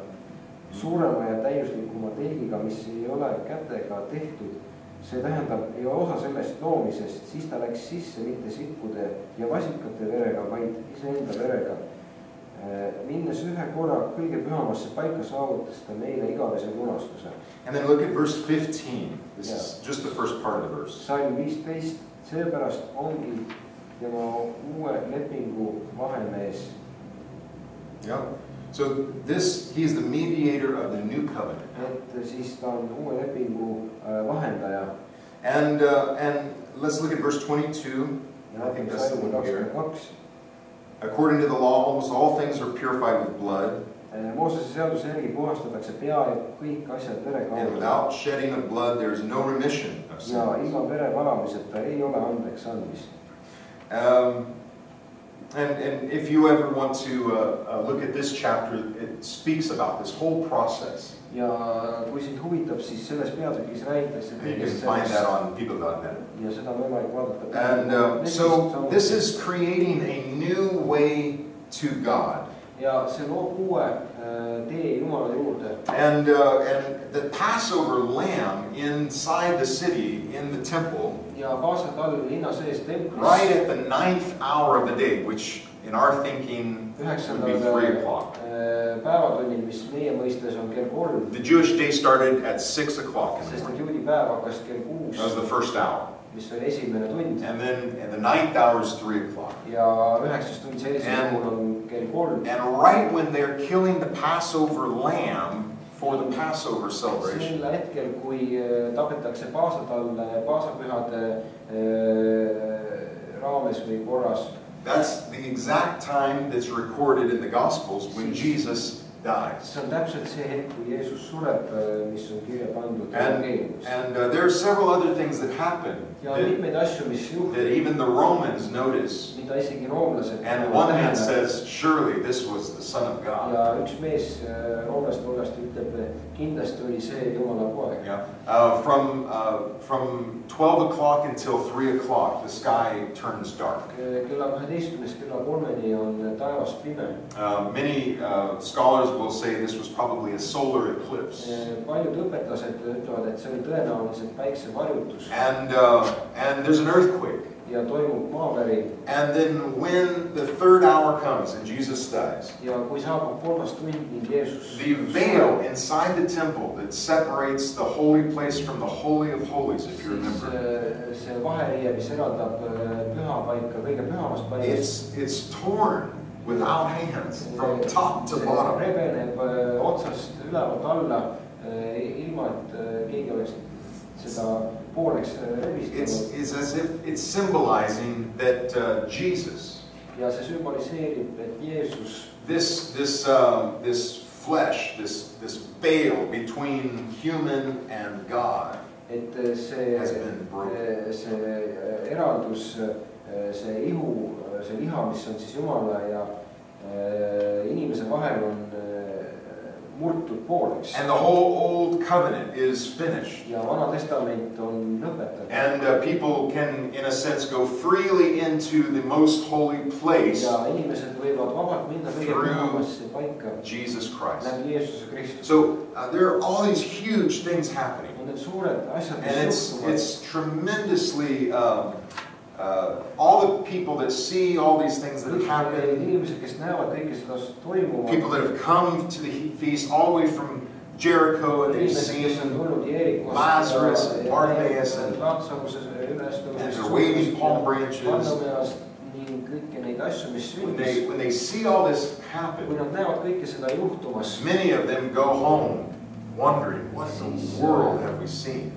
suurema ja täiuslikuma telgiga, mis ei ole kätega tehtud, see tähendab ei osa sellest loomisest, siis ta läks sisse mitte sikkude ja vasikate verega, vaid iseenda verega. Minnes ühe korra kõige pühamasse paika saavutas ta meile igavese lunastuse. And then look at verse 15. This is just the first part of the verse. Salm 15, seepärast ongi tema uue lepingu vahemees. Yeah. So he is the mediator of the new covenant. Et siis ta on uue lepingu vahendaja. And let's look at verse 22. I think that's the one here. According to the law, almost all things are purified with blood. Moosese seaduse järgi puhastatakse pea ja kõik asjad vere kaudu. And without shedding of blood, there is no remission of sins. Ja ilma vere valamiseta ei ole andeks andmist. And if you ever want to look at this chapter, it speaks about this whole process. Ja kui sind huvitab, siis selles peatükis räägitakse you can find that on ppetu.net. Ja seda on võimalik vaadata. And so this is creating a new way to God. Ja see loob uue tee Jumala juurde. And the Passover lamb inside the city, in the temple, ja paasatall linna sees templis, right at the 9th hour of the day, which in our thinking would be 3 o'clock. Päevatunnil, mis meie mõistes on kell 3. The Jewish day started at 6 o'clock. Sest juudi päev hakkas kell 6. That was the first hour. Mis oli esimene tund. And then the 9th hour is 3 o'clock. Ja 9. tund sellisel juhul on kell 3. And right when they're killing the Passover lamb for the Passover celebration, sel hetkel, kui tapetakse paasatall paasapühade raames või korras, that's the exact time that's recorded in the Gospels when Jesus dies. See on täpselt see hetk, kui Jeesus sureb, mis on kirja pandud evangeeliumis. And there are several other things that happen Ja mitmeid asju, mis juhtub, that even the Romans notice. mida isegi roomlased. And one man says, surely this was the Son of God. Ja üks mees roomlaste hulgast ütleb, kindlasti oli see Jumala poeg. Yeah. From 12 o'clock until 3 o'clock, the sky turns dark. Kella 12-st kella 3-ni on taevas pime. Many scholars will say this was probably a solar eclipse. Paljud õpetlased ütlevad, et see oli tõenäoliselt päiksevarjutus. And there's an earthquake. Ja toimub maavärin. And then when the 3rd hour comes and Jesus dies, ja kui saabub 3. tund ning Jeesus, the veil inside the temple that separates the holy place from the holy of holies, if you remember, see vaheriie, mis eraldab püha paika kõige pühamast paigast, it's torn without hands from top to bottom. Rebeneb otsast ülevalt alla ilma et keegi oleks seda pooleks rebistanud. It's as if it's symbolizing that Jesus, ja see sümboliseerib, et Jeesus, this flesh, this veil between human and God, et see eraldus, see ihu, see liha, mis on siis Jumala ja inimese vahel, on murtud pooleks. And the whole old covenant is finished. Ja Vana Testament on lõpetatud. And people can, in a sense, go freely into the most holy place. Ja inimesed võivad vabalt minna kõige pühamasse paika. Jesus Christ. Läbi Jeesuse Kristuse. So there are all these huge things happening. On need suured asjad, And it's tremendously, all the people that see all these things that have happened, inimesed, kes näevad kõike seda toimuvat, people that have come to the feast all the way from Jericho, and they've seen Lazarus and Bartimaeus, and they're waving palm branches. When they see all this happen, many of them go home wondering, what in the world have we seen?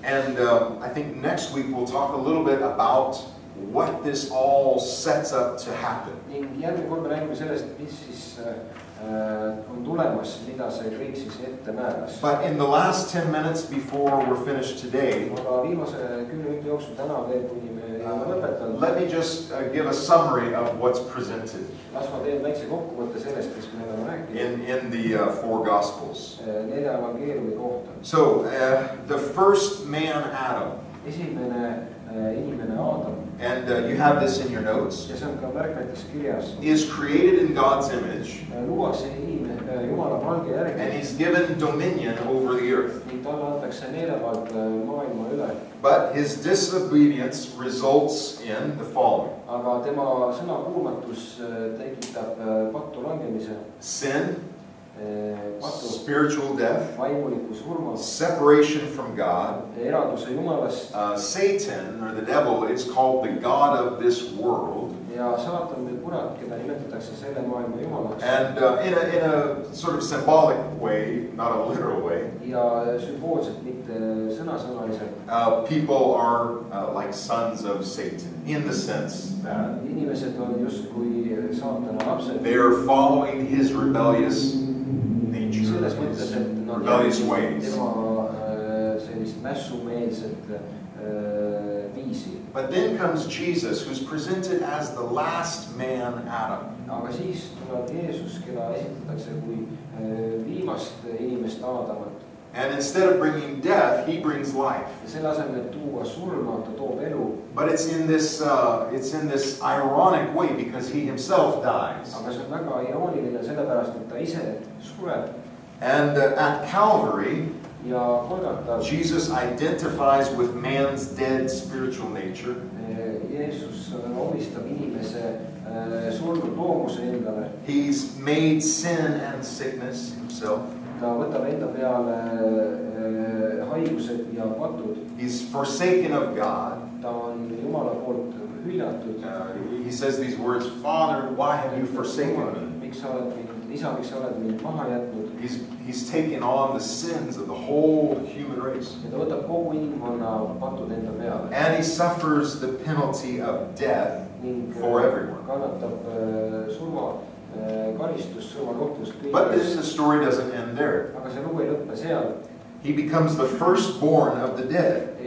And I think next week we'll talk a little bit about what this all sets up to happen. But in the last 10 minutes before we're finished today, let me just give a summary of what's presented in the four Gospels. So, the first man, Adam, and you have this in your notes, is created in God's image, and he's given dominion over the earth. But his disobedience results in the following: sin, spiritual death, separation from God. Satan, or the devil, is called the god of this world. And in a sort of symbolic way, not a literal way, people are like sons of Satan, in the sense that they are following his rebellious nature, his rebellious ways. But then comes Jesus, who's presented as the last man, Adam. And instead of bringing death, he brings life. But it's in this ironic way, because he himself dies. And at Calvary, Jesus identifies with man's dead spiritual nature. He's made sin and sickness himself. He's forsaken of God. He says these words, "Father, why have you forsaken me?" He's taken on the sins of the whole human race. And he suffers the penalty of death for everyone. But the story doesn't end there. He becomes the firstborn of the dead.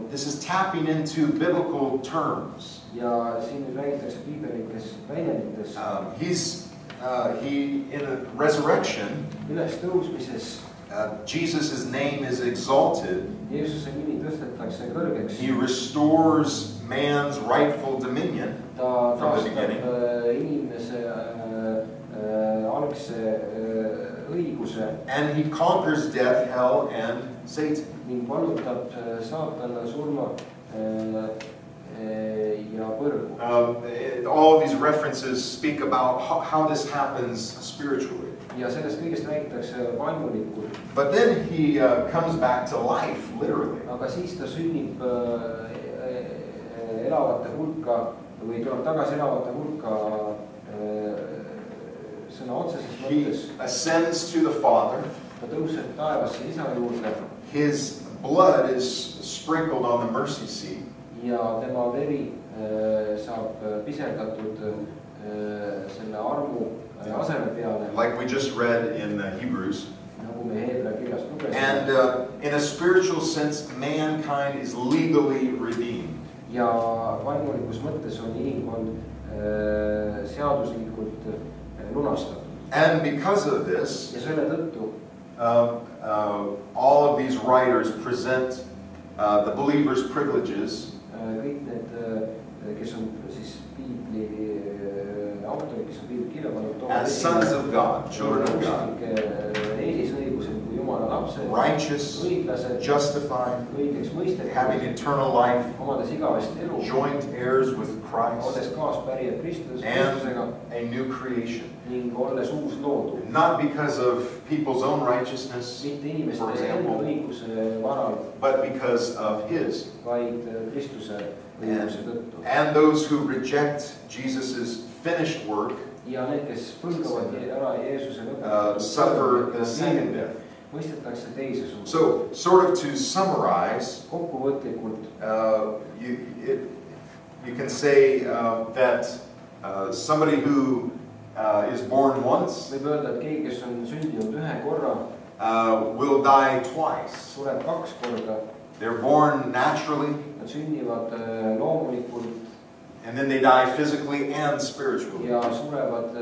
This is tapping into biblical terms. He in a resurrection, Jesus' name is exalted. He restores man's rightful dominion from the beginning. And he conquers death, hell, and Satan. All of these references speak about how this happens spiritually. But then he comes back to life, literally. He ascends to the Father. His blood is sprinkled on the mercy seat. Like we just read in Hebrews. And in a spiritual sense, mankind is legally redeemed. ja vaimulikus mõttes on inimkond seaduslikult lunastatud. And because of this, ja selle tõttu all of these writers present the believers' privileges kõik need, kes on siis piibli autorid, kes on piibli kirja pannud, as sons of God, children of God, eelisõigused kui Jumala lapsed, righteous, õiglased, justified, õigeks mõistetud, having eternal life, omades igavest elu, joint heirs with Christ, olles kaaspärija Kristusega and a new creation. ning olles uus loodu. Not because of people's own righteousness, mitte inimeste for enda example, õiguse varal, but because of His. vaid Kristuse õiguse tõttu. And those who reject Jesus' finished work ja need, kes põlgavad ära Jeesuse suffer the second death. mõistetakse teise suunda. So, sort of to summarize, kokkuvõtlikult you can say that somebody who is born once võib öelda, et keegi, kes on sündinud ühe korra, will die twice. sureb 2 korda. They're born naturally, Nad sünnivad loomulikult and then they die physically and spiritually. ja surevad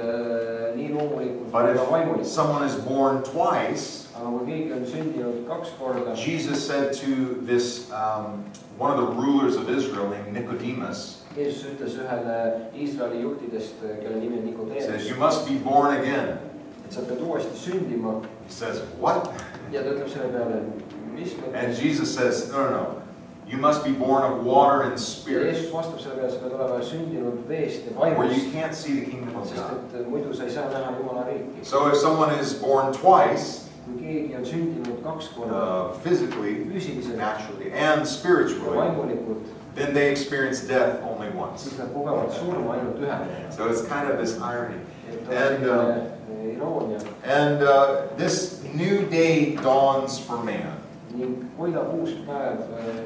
nii loomulikult But kui ka if vaimulikult. someone is born twice, aga kui keegi on sündinud 2 korda, Jesus said to this one of the rulers of Israel named Nicodemus, Jeesus ütles ühele Iisraeli juhtidest, kelle nimi on he Nikodemus, says, "You must be born again." et sa pead uuesti sündima. He says, "What?" ja ta ütleb selle peale, mis And mõttes. Jesus says, "No, no, no. You must be born of water and ja spirit, Jeesus vastab selle peale, sa pead olema sündinud veest ja or vaimust, you can't see the kingdom of sest God." et muidu sa ei saa näha Jumala riiki. So if someone is born twice, kui keegi on sündinud 2 korda physically, füüsiliselt naturally, and ja spiritually, vaimulikult, then they experience death only once. siis nad kogevad surma ainult ühe. So it's kind of this irony. et on And, selline iroonia. And this new day dawns for man. ning koidab uus päev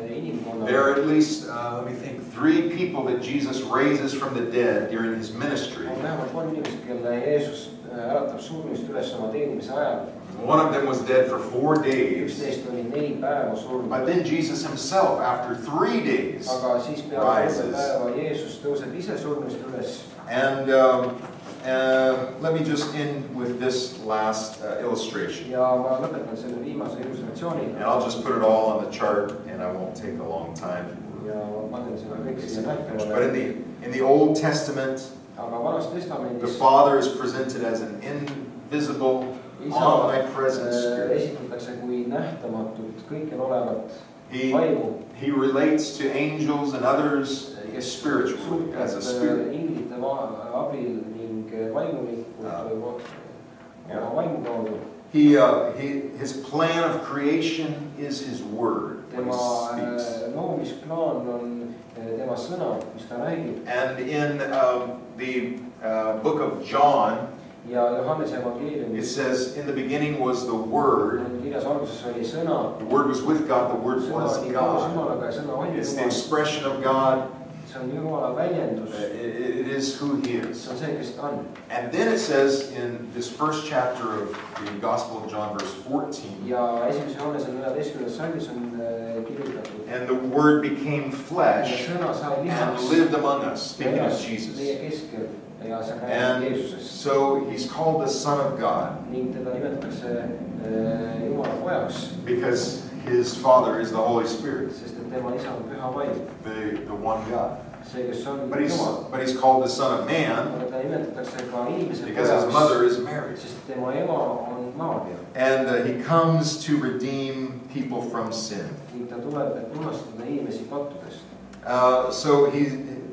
inimkonnale. There are at least, let me think, 3 people that Jesus raises from the dead during his ministry. on vähemalt 3 inimest, kelle Jeesus äratab surnust üles oma teenimise ajal. One of them was dead for 4 days. üks neist oli 4 päeva surnud. But then Jesus himself, after 3 days, aga siis peale 3 päeva Jeesus tõuseb ise surnust üles. and let me just end with this last illustration. ja ma lõpetan selle viimase illustratsiooniga. And I'll just put it all on the chart, and I won't take a long time. ja ma panen selle kõik siia But nähtavale. in the Old Testament, aga Vanas the Testamendis Father is presented as an invisible, omnipresent spirit. esitatakse kui nähtamatut, kõikjal olevat He, vaimu, he relates to angels and others spiritually, as a spirit. inglite abil ning vaimulikult oma vaimu kaudu. His plan of creation is his word, what tema he speaks. loomisplaan on tema sõna, mis ta räägib. And in the book of John, ja Johannese it evangeeliumis says, in the beginning was the Word. on kirjas alguses oli sõna. The Word was with God, the Word sõna was oli koos God. Jumalaga ja sõna oli It's the Jumal. expression of God. see on Jumala väljendus. It is who He is. see on see, kes ta on. And then it says in this first chapter of the Gospel of John, verse 14, ja esimese Johannese 14. salmis on kirjutatud. and the Word became ja flesh sõna sai and lihaks. lived among us, speaking of meie Jesus. keskel ja see räägib And Jeesusest. so He's called the Son of God ning teda nimetatakse Jumala pojaks, because His Father is the Holy Spirit, sest et tema isa on püha vaim, the one God. see, kes on But Jumal. He's called the Son of Man aga ta nimetatakse ka inimese because His mother is Mary. sest tema ema on Maarja And He comes to redeem people from sin. ning ta tuleb, et lunastada inimesi pattudest. So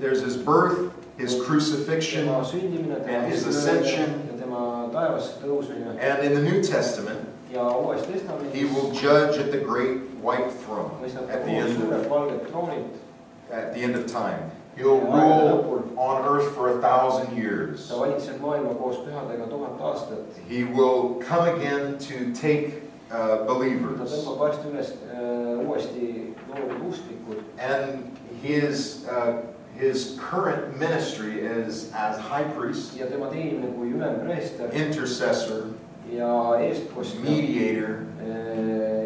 there's His birth, His crucifixion, tema sündimine, tema and His ristilöömine ascension. ja tema taevasse tõusmine. And in the New Testament, ja Uues He Testamendis will judge at the great white throne mõistab ta at the koos end suurelt of, valget troonilt. at the end of time. He'll rule on earth for 1,000 years. ta valitseb maailma koos pühadega 1000 aastat. He will come again to take ta believers. tõmbab varsti üles uuesti loodud usklikud. And his current ministry is as high priest, ja tema teenimine kui ülempreester intercessor, ja eestkostja, mediator,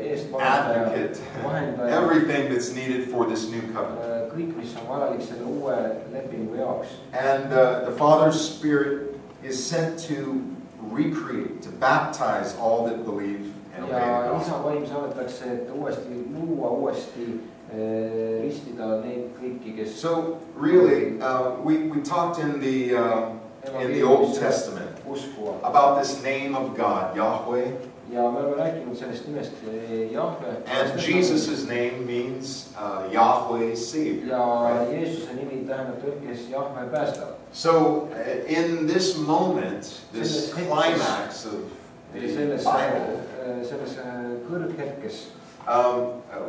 eestvaldaja, it. Everything that's needed for this new covenant. kõik, mis on vajalik selle uue lepingu jaoks. And the Father's Spirit is sent to recreate, to baptize all that believe and obey the ja isa gospel. vaim saadetakse, et uuesti luua, uuesti ristida neid kõiki, kes. So really, we talked in the Old Testament about this name of God, Yahweh. ja me oleme rääkinud sellest nimest Jahve. And Jesus' name means Yahweh Savior. ja Jeesuse nimi tähendab tõlkes Jahve päästab. So in this moment, this climax of the Bible, selles kõrghetkes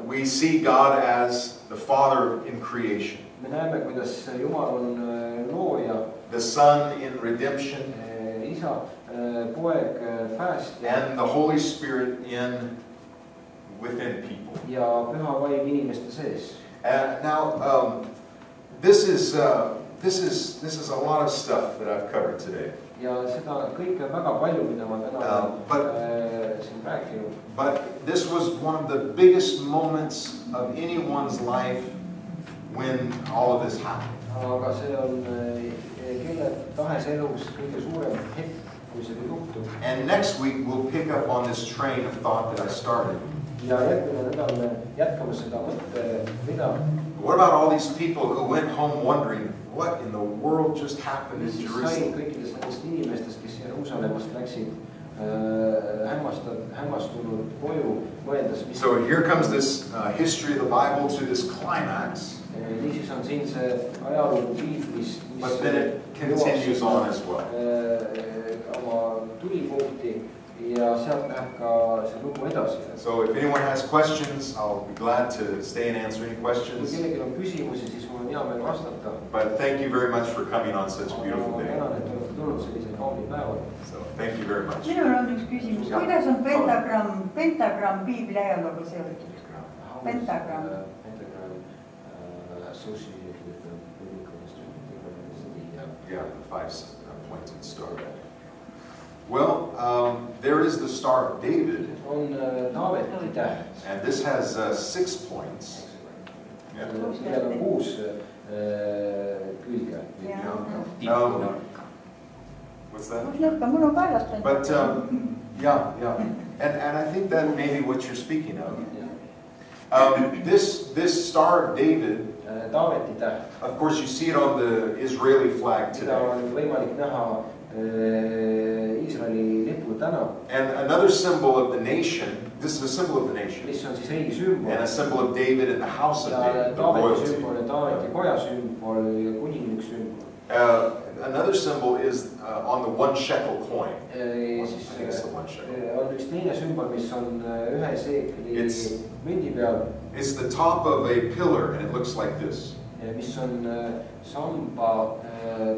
we see God as the Father in creation, me näeme, kuidas Jumal on looja, the Son in redemption, isa, poeg päästja and the Holy Spirit within people. ja püha vaim inimeste sees. Now, this is a lot of stuff that I've covered today. ja seda kõike väga palju, mida ma täna siin rääkinud. But this was one of the biggest moments of anyone's life when all of this happened. aga see on kelle tahes elus kõige suurem hetk, kui see juhtub. And next week we'll pick up on this train of thought that I started. ja järgmine nädal me jätkame seda mõtterida. What about all these people who went home wondering what in the world just happened in Jerusalem? kõikidest nendest inimestest, kes Jeruusalemmast läksid hämmastunud koju, mõeldes, mis. So here comes this history of the Bible to this climax. niisiis on siin see ajalugu piiblis, But then it continues on as well. oma tulipunkti ja sealt läheb ka see lugu edasi. So if anyone has questions, I'll be glad to stay and answer any kui questions. kellelgi on küsimusi, siis mul on hea meel vastata. But thank you very much for coming on such a beautiful ma day. tänan, et olete tulnud sellisel kaunil päeval. So thank you very much. minul on üks küsimus, kuidas on pentagramm piibliajalooga seotud? Pentagram. Associated with the biblical history. Yeah, the five-pointed star. Well, there is the Star of David. on Taaveti täht. And this has 6 points. Yeah. millel on 6 külge. What's that? mul on kaelas But yeah. And I think that may be what you're speaking of. This Star of David, Taaveti täht. of course, you see it on the Israeli flag seda today. on võimalik näha Iisraeli lipul täna. And another symbol of the nation, this is a symbol of the nation, mis on siis riigi sümbol. and a symbol of David and the house of ja David, the Taaveti royalty. sümbol ja Taaveti koja sümbol ja kuninglik sümbol. Another symbol is on the 1 shekel coin. siis I guess the 1 shekel. on üks teine sümbol, mis on 1 seekli mündi peal. It's the top of a pillar and it looks like this. mis on samba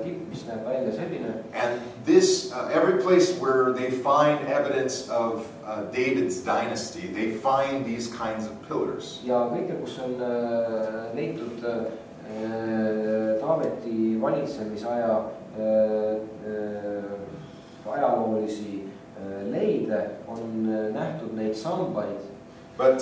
tipp, mis näeb välja selline. And this, every place where they find evidence of David's dynasty, they find these kinds of pillars. ja kõikjal, kus on leitud Taaveti valitsemisaja ajaloolisi leide, on nähtud neid sambaid. But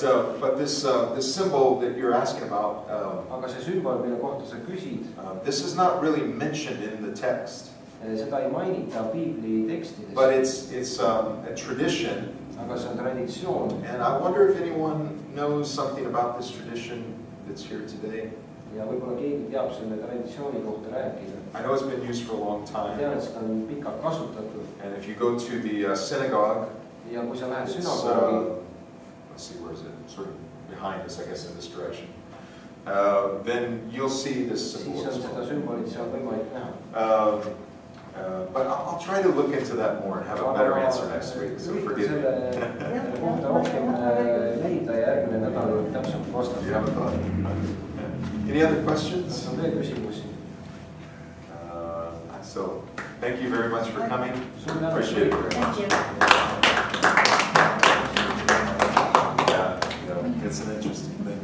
this symbol that you're asking about, aga see sümbol, mille kohta sa küsid, this is not really mentioned in the text. seda ei mainita piibli tekstides. But it's a tradition. aga see on traditsioon. And I wonder if anyone knows something about this tradition that's here today. ja võib-olla keegi teab selle traditsiooni kohta rääkida. I know it's been used for a long time. tean, et seda on pikalt kasutatud. And if you go to the synagogue, ja kui sa lähed sünagoogi, let's see, where is it? Sort of behind us, I guess, in this direction. Then you'll see this symbol. siis on seda sümbolit seal võimalik näha. But I'll try to look into that more and have a better answer next week. So forgive me. selle kohta rohkem leida ja järgmine nädal täpselt vastata. Any other questions? on veel küsimusi? So thank you very much for coming. Appreciate it. Thank you. Yeah, it's an interesting thing.